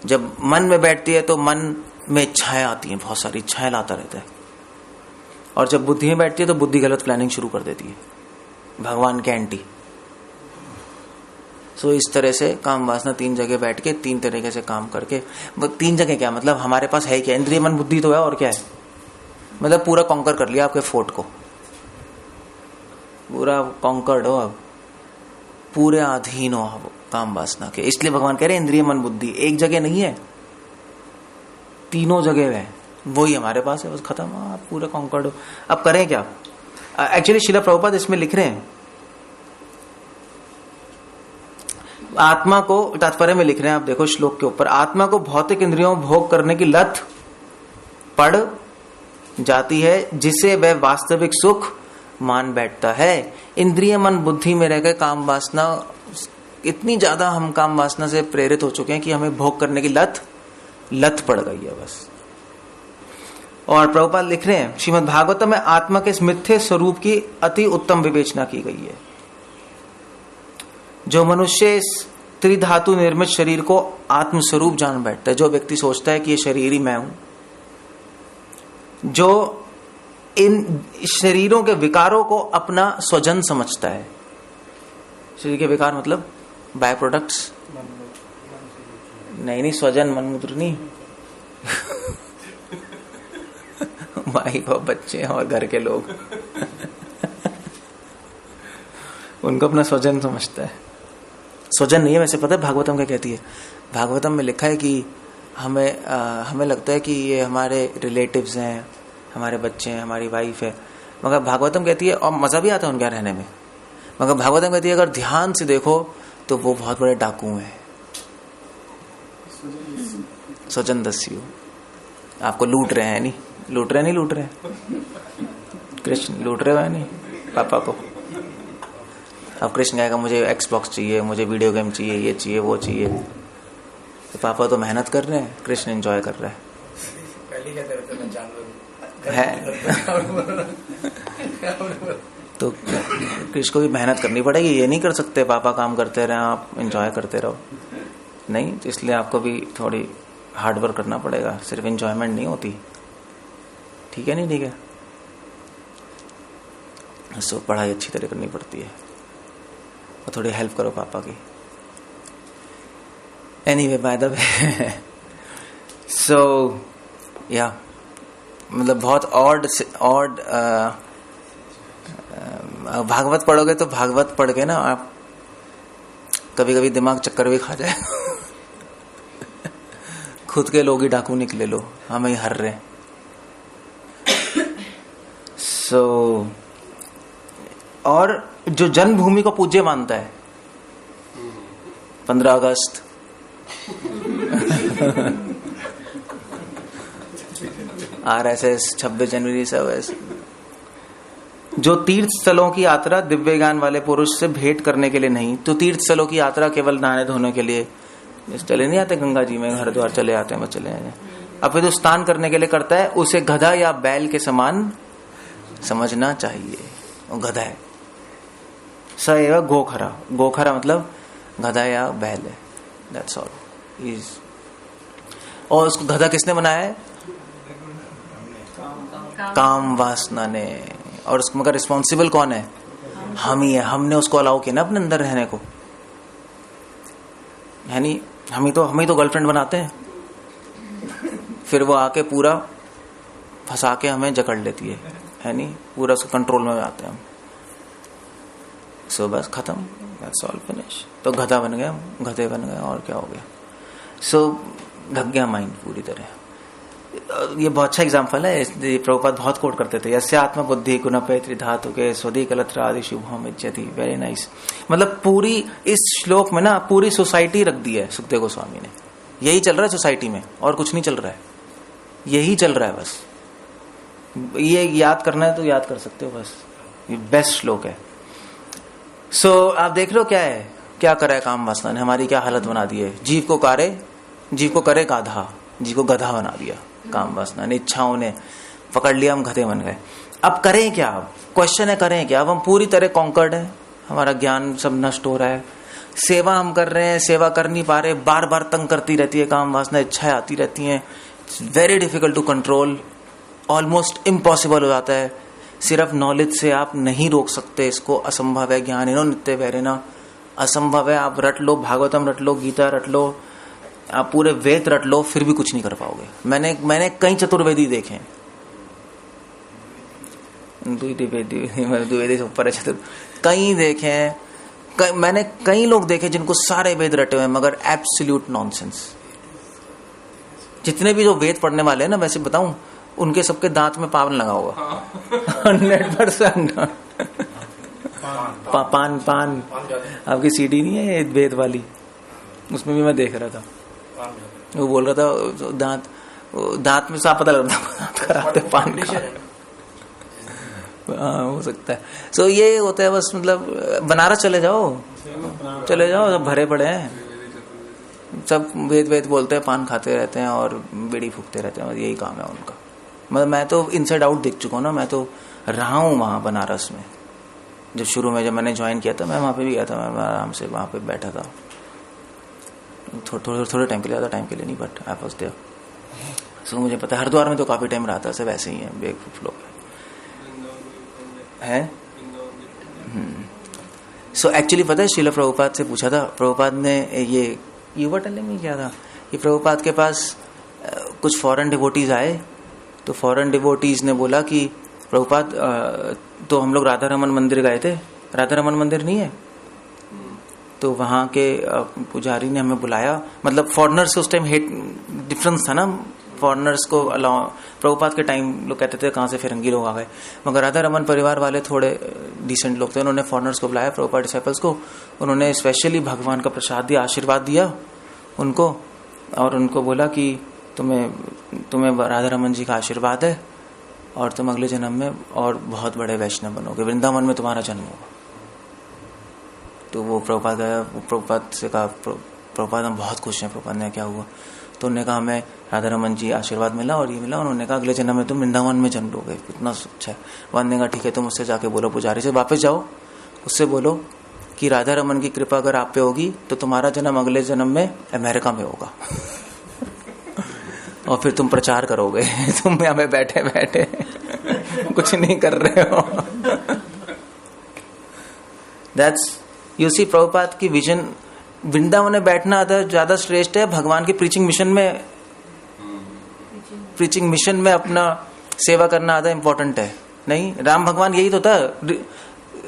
जब मन में बैठती है तो मन में इच्छाएं आती हैं, बहुत सारी इच्छाएं लाता रहता है। और जब बुद्धि में बैठती है तो बुद्धि गलत प्लानिंग शुरू कर देती है, भगवान के एंटी। इस तरह से काम वासना 3 जगह बैठ के 3 तरीके से काम करके, 3 जगह क्या मतलब हमारे पास है क्या? इंद्रिय, मन, बुद्धि तो है, और क्या है? मतलब पूरा कॉन्कर कर लिया आपके फोर्ट को, पूरा कॉन्कर्ड हो, अब पूरे अधीन हो काम वासना के। इसलिए भगवान कह रहे हैं इंद्रिय, मन, बुद्धि एक जगह नहीं है, 3 जगह है, वही हमारे पास है, बस खत्म, आप पूरे कॉन्कर्ड हो। अब करें क्या? एक्चुअली श्रील प्रभुपाद इसमें लिख रहे हैं आत्मा को, तात्पर्य में लिख रहे हैं आप, देखो श्लोक के ऊपर, आत्मा को भौतिक इंद्रियों भोग करने की लत पड़ जाती है, जिसे वह वास्तविक सुख मान बैठता है। इंद्रिय मन बुद्धि में रहकर काम वासना, इतनी ज्यादा हम काम वासना से प्रेरित हो चुके हैं कि हमें भोग करने की लत पड़ गई है बस। और प्रभुपाद लिख रहे हैं, श्रीमद् भागवतम में आत्मा के इस मिथ्य स्वरूप की अति उत्तम विवेचना की गई है। जो मनुष्य इस त्रिधातु निर्मित शरीर को आत्मस्वरूप जान बैठता है, जो व्यक्ति सोचता है कि ये शरीर ही मैं हूं, जो इन शरीरों के विकारों को अपना स्वजन समझता है, शरीर के विकार मतलब बाय प्रोडक्ट्स, नहीं स्वजन, मनमूत्र नहीं भाई और बच्चे और घर के लोग उनको अपना स्वजन समझता है। स्वजन नहीं है वैसे, पता है भागवतम क्या कहती है? भागवतम में लिखा है कि हमें लगता है कि ये हमारे रिलेटिव्स हैं, हमारे बच्चे हैं, हमारी वाइफ है, मगर भागवतम कहती है, और मजा भी आता है उनके रहने में, मगर भागवतम कहती है अगर ध्यान से देखो तो वो बहुत बड़े डाकू हैं, स्वजन दस्यु, आपको लूट रहे हैं। नहीं लूट रहे कृष्ण लूट रहे हैं नहीं पापा को। अब कृष्ण कहेगा मुझे एक्सबॉक्स चाहिए, मुझे वीडियो गेम चाहिए, ये चाहिए वो चाहिए, तो पापा तो मेहनत कर रहे हैं, कृष्ण एंजॉय कर रहा है।
पहले क्या करते थे जानवर
तो कृष्ण को भी मेहनत करनी पड़ेगी, ये नहीं कर सकते पापा काम करते रहे आप एंजॉय करते रहो, नहीं, तो इसलिए आपको भी थोड़ी हार्डवर्क करना पड़ेगा, सिर्फ एंजॉयमेंट नहीं होती, ठीक है? नहीं ठीक है, सो पढ़ाई अच्छी तरह करनी पड़ती है और थोड़ी हेल्प करो पापा की। एनीवे बाय द वे, सो या मतलब बहुत ऑड भागवत पढ़ोगे तो भागवत पढ़ के ना आप कभी कभी दिमाग चक्कर भी खा जाए खुद के लोग ही डाकू निकले, लो हमें ही हर रहे। सो और जो जन्मभूमि को पूज्य मानता है, 15 अगस्त RSS, 26 जनवरी, सब ऐसे, जो तीर्थ स्थलों की यात्रा दिव्य ज्ञान वाले पुरुष से भेंट करने के लिए नहीं, तो तीर्थ स्थलों की यात्रा केवल नहाने धोने के लिए, चले नहीं आते गंगा जी में, हरिद्वार चले आते हैं, बस चले आए, अब फिर तो स्नान करने के लिए करता है, उसे गधा या बैल के समान समझना चाहिए। वो गधा है, स एवं गोखरा, गोखरा मतलब गधा या बैल है, दैट्स ऑल इज। और उसको गधा किसने बनाया है? काम वासना ने। और उसको मगर रिस्पॉन्सिबल कौन है? हम ही है, हमने उसको अलाउ किया ना अपने अंदर रहने को, है नहीं? हम ही तो गर्लफ्रेंड बनाते हैं, फिर वो आके पूरा फंसा के हमें जकड़ लेती है नहीं? पूरा उसको कंट्रोल में आते हैं हम। सो बस खत्म, दैट्स ऑल फिनिश। तो गधा बन गए, गधे बन गए, और क्या हो गया? सो ढक गया माइंड पूरी तरह। ये बहुत अच्छा एग्जाम्पल है, प्रभुपाद बहुत कोट करते थे, यस्य आत्मा बुद्धि गुण पैतृ धातु के स्वदी कलत्र आदि शुभम इज्जति। Very nice. मतलब पूरी इस श्लोक में ना पूरी सोसाइटी रख दी है सुखदेव गोस्वामी ने। यही चल रहा है सोसाइटी में, और कुछ नहीं चल रहा है, यही चल रहा है बस। ये याद करना है तो याद कर सकते हो बस, ये बेस्ट श्लोक है। सो आप देख लो क्या है, क्या करा है काम वासना ने, हमारी क्या हालत बना दी है। जीव को करे गाधा, जीव को गधा बना दिया काम वासना ने, इच्छाओं ने पकड़ लिया, हम गधे बन गए। अब करें क्या? अब क्वेश्चन है करें क्या? अब हम पूरी तरह कॉन्कर्ड है, हमारा ज्ञान सब नष्ट हो रहा है, सेवा हम कर रहे हैं, सेवा कर नहीं पा रहे, बार बार तंग करती रहती है काम वासना, इच्छाएं आती रहती हैं, very difficult to control, almost impossible हो जाता है। सिर्फ नॉलेज से आप नहीं रोक सकते इसको, असंभव है। ज्ञान इनो नित्य वैरिना, असंभव है। आप रट लो, भागवतम रट लो, गीता रट लो, आप पूरे वेद रट लो, फिर भी कुछ नहीं कर पाओगे। मैंने कई चतुर्वेदी देखे हैं, द्विवेदी से ऊपर है चतुर, कई देखे हैं, मैंने कई लोग देखे जिनको सारे वेद रटे हुए हैं, मगर एब्सोल्यूट नॉनसेंस। जितने भी जो वेद पढ़ने वाले हैं ना, वैसे बताऊं, उनके सबके दांत में पावन लगा होगा 100%। पान आपकी सीडी नहीं है वेद वाली, उसमें भी मैं देख रहा था,
पान
वो बोल रहा था दांत में साफ पता लगता है दांत कराते पान खा। हाँ हो सकता है। सो ये होता है बस, मतलब बनारस चले जाओ सब भरे पड़े हैं, सब वेद वेद बोलते हैं, पान खाते रहते हैं और बीड़ी फूकते रहते हैं, यही काम है उनका। मतलब मैं तो इनसाइड आउट देख चुका हूँ ना, मैं तो रहा हूँ वहां बनारस में। जब शुरू में जब मैंने ज्वाइन किया था, मैं वहां पे भी गया था, मैं आराम से वहां पे बैठा था थोड़े टाइम के लिए, ज्यादा टाइम के लिए नहीं, बट आई वाज देयर। सो मुझे पता है हरिद्वार में तो काफी टाइम रहा था, सब ऐसे ही है, बेवकूफ लोग है। सो एक्चुअली पता है, श्रील प्रभुपाद से पूछा था, प्रभुपाद ने ये युवा टेलिंग में क्या था कि प्रभुपाद के पास कुछ फॉरेन डिवोटीज आए, तो फॉरेन डिवोटीज ने बोला कि प्रभुपाद तो हम लोग राधा रमन मंदिर गए थे, राधा रमन मंदिर नहीं है, तो वहां के पुजारी ने हमें बुलाया, मतलब फॉरेनर्स से उस टाइम हेट डिफरेंस था ना, फॉरेनर्स को अलाउ, प्रभुपाद के टाइम लोग कहते थे कहाँ से फिरंगी लोग आ गए, मगर राधा रमन परिवार वाले थोड़े डिसेंट लोग थे, उन्होंने फॉरेनर्स को बुलाया, प्रभुपाद डिसाइपल्स को, उन्होंने स्पेशली भगवान का प्रसाद दिया, आशीर्वाद दिया उनको, और उनको बोला कि तुम्हें राधा रमन जी का आशीर्वाद है और तुम अगले जन्म में और बहुत बड़े वैष्णव बनोगे, वृंदावन में तुम्हारा जन्म होगा। तो वो प्रभुपाद गया, प्रभुपाद से कहा, प्रभुपाद हम बहुत खुश हैं। प्रभुपाद ने क्या हुआ, तो उन्होंने कहा हमें राधा रमन जी आशीर्वाद मिला और ये मिला, उन्होंने कहा अगले जन्म में तुम वृंदावन में जन्म लोगे, कितना अच्छा है। भगवान ने कहा ठीक है, तुम उससे जाके बोलो, पुजारी से वापस जाओ, उससे बोलो कि राधा रमन की कृपा अगर आप पे होगी तो तुम्हारा जन्म अगले जन्म में अमेरिका में होगा और फिर तुम प्रचार करोगे तुम यहाँ पे बैठे बैठे कुछ नहीं कर रहे हो। दैट्स यू सी, प्रभुपाद की विजन, वृंदावन में बैठना ज्यादा श्रेष्ठ है, भगवान की प्रीचिंग मिशन में अपना सेवा करना ज्यादा इंपॉर्टेंट है। नहीं, राम भगवान यही तो था,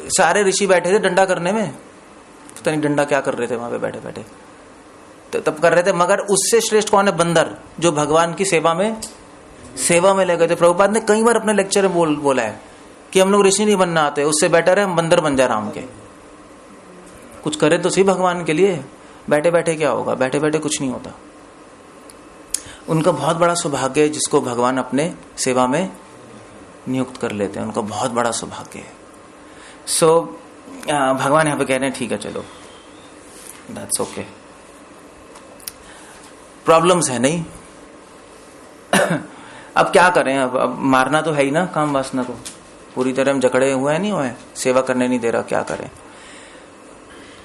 सारे ऋषि बैठे थे डंडा करने में, पता नहीं डंडा क्या कर रहे थे वहां पे बैठे बैठे, तो तब कर रहे थे, मगर उससे श्रेष्ठ कौन है, बंदर, जो भगवान की सेवा में लगे थे। प्रभुपाद ने कई बार अपने लेक्चर में बोला है कि हम लोग ऋषि नहीं बनना आते, उससे बेटर है हम बंदर बन जाए राम के, कुछ करे तो सही भगवान के लिए, बैठे बैठे क्या होगा, बैठे बैठे कुछ नहीं होता। उनका बहुत बड़ा सौभाग्य है जिसको भगवान अपने सेवा में नियुक्त कर लेते हैं, उनका बहुत बड़ा सौभाग्य है। सो भगवान यहां पे कह रहे हैं ठीक है चलो, दैट्स ओके। प्रॉब्लम्स है नहीं अब क्या करें, अब मारना तो है ही ना काम वासना को, पूरी तरह हम जकड़े हुए हैं, नहीं हुए, सेवा करने नहीं दे रहा, क्या करें।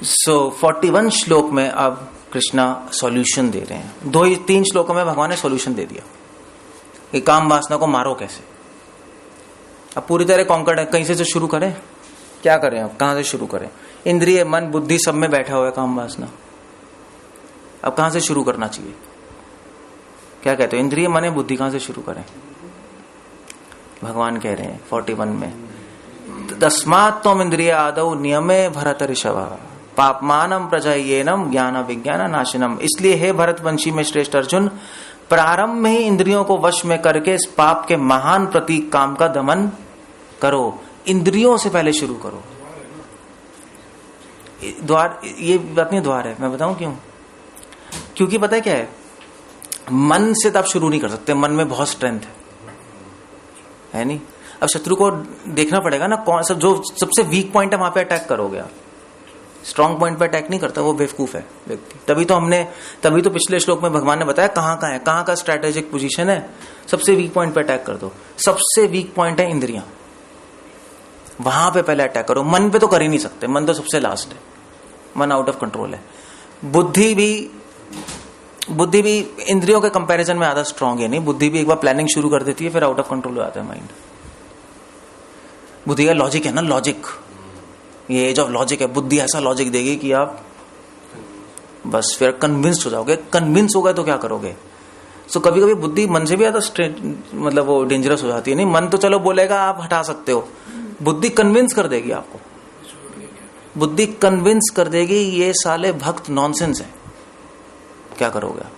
सो 41 श्लोक में अब कृष्णा सॉल्यूशन दे रहे हैं, 2-3 श्लोकों में भगवान ने सॉल्यूशन दे दिया कि काम वासना को मारो कैसे। अब पूरी तरह कॉन्कर्ड है, कहीं से तो शुरू करें, क्या करें, अब कहां से शुरू करें, इंद्रिय मन बुद्धि सब में बैठा हुआ है काम वासना, अब कहां से शुरू करना चाहिए, क्या कहते हो, इंद्रिय मन बुद्धि कहां से शुरू करें। भगवान कह रहे हैं 41 में, तस्मात् त्वम् इंद्रिय आदौ नियमे भरत ऋषभ पापमानम प्रजयेनम ज्ञान विज्ञान नाशनम। इसलिए हे भरतवंशी में श्रेष्ठ अर्जुन, प्रारंभ में ही इंद्रियों को वश में करके इस पाप के महान प्रतीक काम का दमन करो, इंद्रियों से पहले शुरू करो। द्वार, ये बात नहीं द्वार है, मैं बताऊं क्यों, क्योंकि पता है क्या है, मन से तो आप शुरू नहीं कर सकते, मन में बहुत स्ट्रेंथ है नहीं। अब शत्रु को देखना पड़ेगा ना, कौन सा जो सबसे वीक पॉइंट है वहां पे अटैक करोगे आप, स्ट्रॉन्ग पॉइंट पे अटैक नहीं करता, वो बेवकूफ है व्यक्ति। तभी तो पिछले श्लोक में भगवान ने बताया कहां का स्ट्रेटेजिक पोजीशन है, सबसे वीक पॉइंट पे अटैक कर दो। सबसे वीक पॉइंट है इंद्रियां, वहां पे पहले अटैक करो। मन पे तो कर ही नहीं सकते, मन तो सबसे लास्ट है, मन आउट ऑफ कंट्रोल है। बुद्धि भी इंद्रियों के कंपैरिजन में ज्यादा स्ट्रांग है नहीं, बुद्धि भी एक बार प्लानिंग शुरू कर देती है, फिर आउट ऑफ कंट्रोल हो जाता है माइंड। बुद्धि का लॉजिक है ना, लॉजिक, ये एज ऑफ लॉजिक है, बुद्धि ऐसा लॉजिक देगी कि आप बस फिर कन्विंस्ड हो जाओगे। कन्विंस हो गए तो क्या करोगे। सो कभी कभी बुद्धि मन से भी ज्यादा मतलब वो डेंजरस हो जाती है। नहीं, मन तो चलो बोलेगा आप हटा सकते हो, बुद्धि कन्विंस कर देगी आपको, बुद्धि कन्विंस कर देगी ये साले भक्त नॉनसेंस है, क्या करोगे आप।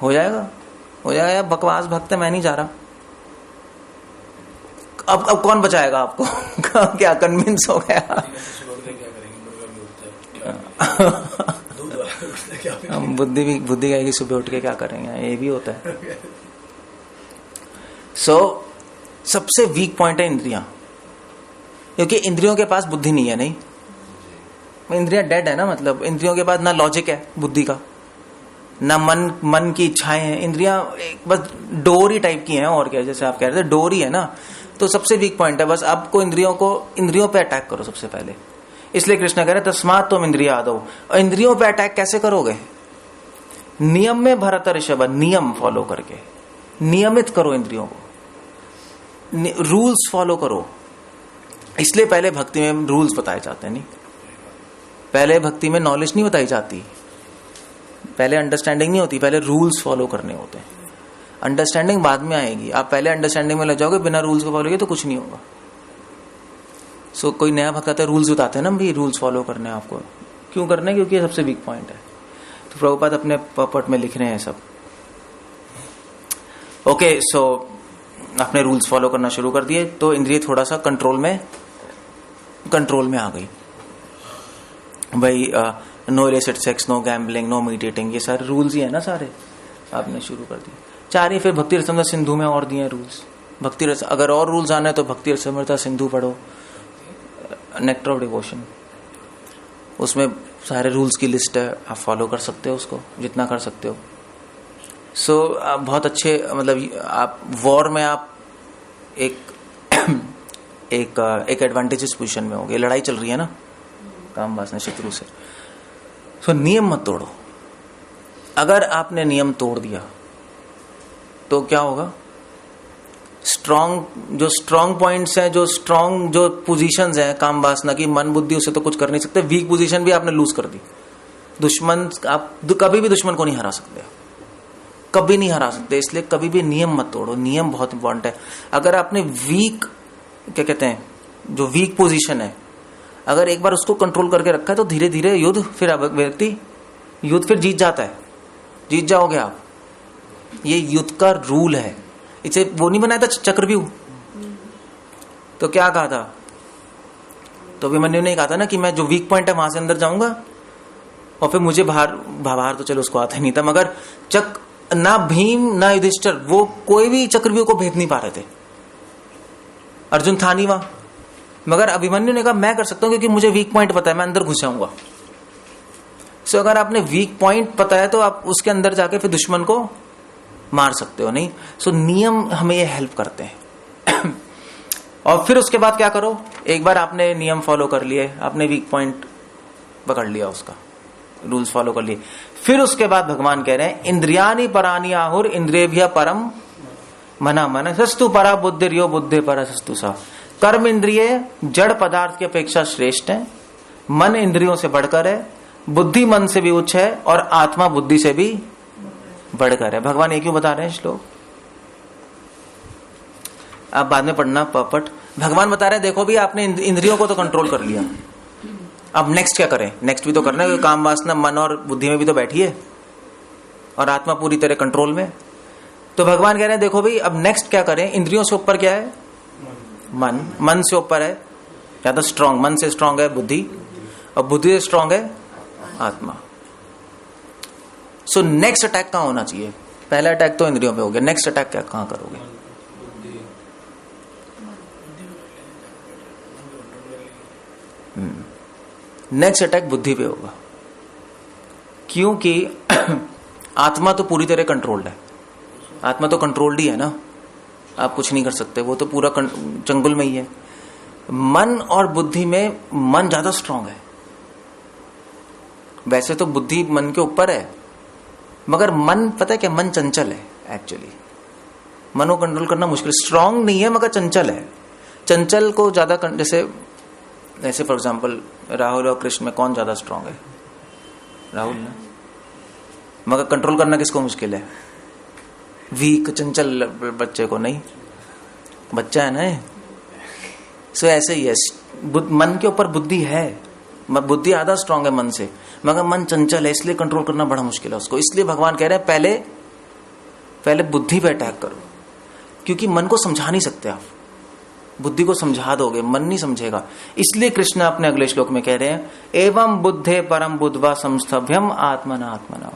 हो जाएगा बकवास भक्त है, मैं नहीं जा रहा। अब कौन बचाएगा आपको क्या कन्विंस हो गया हम बुद्धि कहेगी सुबह उठ के क्या करेंगे, ये भी होता है। सबसे वीक पॉइंट है इंद्रियां, क्योंकि इंद्रियों के पास बुद्धि नहीं है। नहीं, इंद्रियां डेड है ना, मतलब इंद्रियों के पास ना लॉजिक है बुद्धि का, ना मन की इच्छाएं हैं। इंद्रियां बस डोरी टाइप की हैं, और क्या, जैसे आप कह रहे थे डोरी है ना, तो सबसे वीक पॉइंट है। बस आपको इंद्रियों पे अटैक करो सबसे पहले। इसलिए कृष्ण कह रहे तस्मात् त्वम् इंद्रिया आदौ। इंद्रियों पे अटैक कैसे करोगे? नियम में भरत ऋषभ, नियम फॉलो करके नियमित करो इंद्रियों को, रूल्स फॉलो करो। इसलिए पहले भक्ति में रूल्स बताए जाते हैं। नहीं, पहले भक्ति में नॉलेज नहीं बताई जाती, पहले अंडरस्टैंडिंग नहीं होती, पहले रूल्स फॉलो करने होते हैं। अंडरस्टैंडिंग बाद में आएगी। आप पहले अंडरस्टैंडिंग में लग जाओगे बिना रूल्स को फॉलो किए तो कुछ नहीं होगा। कोई नया भक्त आता है, रूल्स बताते हैं ना, भाई रूल्स फॉलो करने हैं आपको। क्यों करने हैं? क्योंकि ये सबसे वीक पॉइंट है। तो प्रभुपाद अपने पॉपट में लिख रहे हैं सब। ओके, आपने रूल्स फॉलो करना शुरू कर दिए तो इंद्रिय थोड़ा सा कंट्रोल में आ गई। भाई no illicit sex, no gambling, no meat, ये सारे रूल्स ही है ना, सारे आपने शुरू कर दिए। चार ही फिर भक्ति रसमृता सिंधु में और दिए रूल्स। भक्ति रस, अगर और रूल्स आने तो भक्ति रसमृता सिंधु पढ़ो, नेक्टर ऑफ डिवोशन, उसमें सारे रूल्स की लिस्ट है, आप फॉलो कर सकते हो उसको जितना कर सकते हो। बहुत अच्छे, मतलब आप वॉर में आप एक एडवांटेजेस पोजीशन में होगे। लड़ाई चल रही है ना काम वासना शत्रु से, नियम मत तोड़ो। अगर आपने नियम तोड़ दिया तो क्या होगा? जो स्ट्रॉन्ग पॉइंट्स हैं, जो पोजीशंस हैं काम वासना की, मन बुद्धि, उसे तो कुछ कर नहीं सकते। वीक पोजीशन भी आपने लूज कर दी। दुश्मन, आप कभी भी दुश्मन को नहीं हरा सकते, कभी नहीं हरा सकते। इसलिए कभी भी नियम मत तोड़ो। नियम बहुत इंपॉर्टेंट है। अगर आपने वीक, क्या कहते हैं, जो वीक पोजीशन है, अगर एक बार उसको कंट्रोल करके रखा है तो धीरे धीरे युद्ध, फिर व्यक्ति युद्ध फिर जीत जाता है, जीत जाओगे आप। ये युद्ध का रूल है। इसे वो नहीं बनाया था चक्रव्यूह, तो क्या कहा था? तो अभिमन्यु ने कहा था ना कि मैं जो वीक पॉइंट है वहां से अंदर जाऊंगा और फिर मुझे बाहर तो चलो उसको आता ही नहीं था, मगर ना भीम ना युधिष्ठिर, वो कोई भी चक्रव्यूह को भेद नहीं पा रहे थे। अर्जुन था नहीं वहां, मगर अभिमन्यु ने कहा मैं कर सकता हूं क्योंकि मुझे वीक पॉइंट पता है, मैं अंदर घुस जाऊंगा। अगर आपने वीक पॉइंट पता है तो आप उसके अंदर जाके फिर दुश्मन को मार सकते हो। नहीं, नियम हमें ये हेल्प करते हैं। और फिर उसके बाद क्या करो? एक बार आपने नियम फॉलो कर लिए, आपने वीक पॉइंट पकड़ लिया, उसका रूल्स फॉलो कर लिए, फिर उसके बाद भगवान कह रहे हैं इंद्रियानि परानि आहुर इंद्रियभ्यः परम मना मन सस्तु परा बुद्धिर्यो बुद्धि पर सस्तु सा। कर्म इंद्रिय जड़ पदार्थ की अपेक्षा श्रेष्ठ है, मन इंद्रियों से बढ़कर है, बुद्धि मन से भी उच्च है और आत्मा बुद्धि से भी बढ़कर है। भगवान ये क्यों बता रहे हैं श्लोक? आप बाद में पढ़ना पपट। भगवान बता रहे हैं देखो भी आपने इंद्रियों को तो कंट्रोल कर लिया, अब नेक्स्ट क्या करें? नेक्स्ट भी तो करना है, काम वासना मन और बुद्धि में भी तो बैठी है और आत्मा पूरी तरह कंट्रोल में। तो भगवान कह रहे हैं देखो भाई अब नेक्स्ट क्या करें? इंद्रियों से ऊपर क्या है? मन से ऊपर है ज्यादा स्ट्रांग, मन से स्ट्रांग है बुद्धि और बुद्धि से स्ट्रांग है आत्मा। नेक्स्ट अटैक कहां होना चाहिए? पहला अटैक तो इंद्रियों पे हो गया, नेक्स्ट अटैक क्या कहां करोगे? नेक्स्ट अटैक बुद्धि पे होगा, क्योंकि आत्मा तो पूरी तरह कंट्रोल्ड है। आत्मा तो कंट्रोल्ड ही है ना, आप कुछ नहीं कर सकते, वो तो पूरा चंगुल में ही है। मन और बुद्धि में मन ज्यादा स्ट्रांग है। वैसे तो बुद्धि मन के ऊपर है, मगर मन, पता है क्या, मन चंचल है एक्चुअली। मन को कंट्रोल करना मुश्किल, स्ट्रांग नहीं है मगर चंचल है। चंचल को ज्यादा, जैसे फॉर एग्जांपल राहुल और कृष्ण में कौन ज्यादा स्ट्रांग है? राहुल ना, मगर कंट्रोल करना किसको मुश्किल है? वीक चंचल बच्चे को। नहीं, बच्चा है ना। ऐसे ही है, मन के ऊपर बुद्धि है, बुद्धि आधा स्ट्रांग है मन से, मगर मन चंचल है, इसलिए कंट्रोल करना बड़ा मुश्किल है उसको। इसलिए भगवान कह रहे हैं पहले बुद्धि पे अटैक करो, क्योंकि मन को समझा नहीं सकते आप। बुद्धि को समझा दोगे, मन नहीं समझेगा। इसलिए कृष्ण अपने अगले श्लोक में कह रहे हैं, एवं बुद्धे परम बुद्धवा संस्थभ्यम आत्मना आत्मना।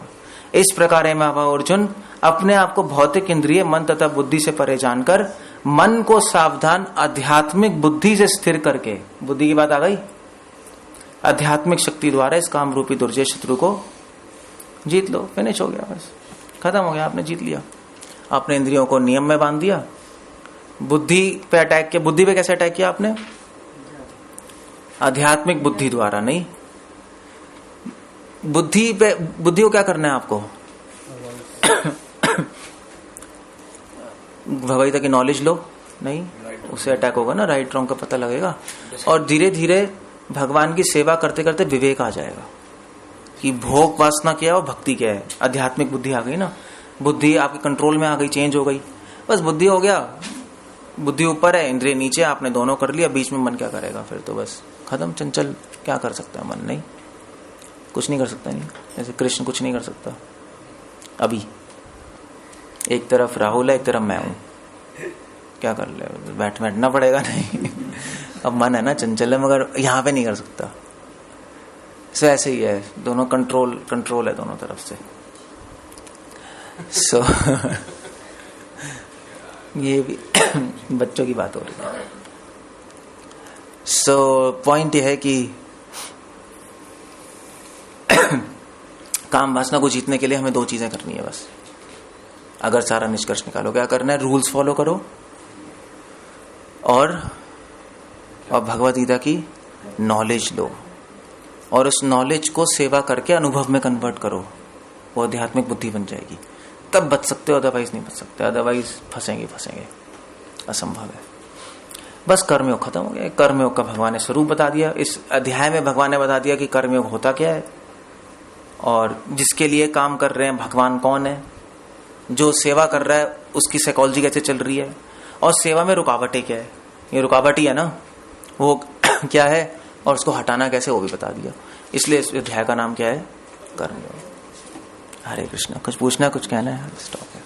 इस प्रकार अर्जुन अपने आप को भौतिक इंद्रिय मन तथा बुद्धि से परे जानकर मन को सावधान आध्यात्मिक बुद्धि से स्थिर करके, बुद्धि की बात आ गई, आध्यात्मिक शक्ति द्वारा इस काम रूपी दुर्जय शत्रु को जीत लो। फिनिश हो गया, बस खत्म हो गया, आपने जीत लिया। आपने इंद्रियों को नियम में बांध दिया, बुद्धि पे अटैक किया। बुद्धि पे कैसे अटैक किया आपने? आध्यात्मिक बुद्धि द्वारा। नहीं, बुद्धि को क्या करना है आपको? भगवत गीता की नॉलेज लो, नहीं उससे अटैक होगा ना, राइट रॉन्ग का पता लगेगा। और धीरे धीरे भगवान की सेवा करते करते विवेक आ जाएगा कि भोग वासना क्या है और भक्ति क्या है। आध्यात्मिक बुद्धि आ गई ना, बुद्धि आपके कंट्रोल में आ गई, चेंज हो गई। बस बुद्धि हो गया, बुद्धि ऊपर है, इंद्रिय नीचे, आपने दोनों कर लिया, बीच में मन क्या करेगा? फिर तो बस खत्म। चंचल क्या कर सकता है मन? नहीं, कुछ नहीं कर सकता। नहीं, जैसे कृष्ण कुछ नहीं कर सकता। अभी एक तरफ राहुल है, एक तरफ मैं हूं, क्या कर ले? बैठना पड़ेगा। नहीं अब मन है ना चंचल है, मगर यहां पे नहीं कर सकता। सो ऐसे ही है, दोनों कंट्रोल है दोनों तरफ से। सो ये भी बच्चों की बात हो रही है। सो पॉइंट ये है कि काम वासना को जीतने के लिए हमें दो चीजें करनी है बस। अगर सारा निष्कर्ष निकालो, क्या करना है? रूल्स फॉलो करो और भगवत गीता की नॉलेज लो, और उस नॉलेज को सेवा करके अनुभव में कन्वर्ट करो, वो आध्यात्मिक बुद्धि बन जाएगी। तब बच सकते हो, अदरवाइज नहीं बच सकते। अदरवाइज फंसेंगे, असंभव है। बस कर्मयोग खत्म हो गया। कर्मयोग का भगवान ने स्वरूप बता दिया। इस अध्याय में भगवान ने बता दिया कि कर्मयोग होता क्या है, और जिसके लिए काम कर रहे हैं भगवान कौन है, जो सेवा कर रहा है उसकी साइकोलॉजी कैसे चल रही है, और सेवा में रुकावटें क्या है। ये रुकावट ही है ना, वो क्या है, और उसको हटाना कैसे, वो भी बता दिया। इसलिए इस अध्याय का नाम क्या है? कर्मयोग। हरे कृष्णा। कुछ पूछना, कुछ कहना है? स्टॉप है।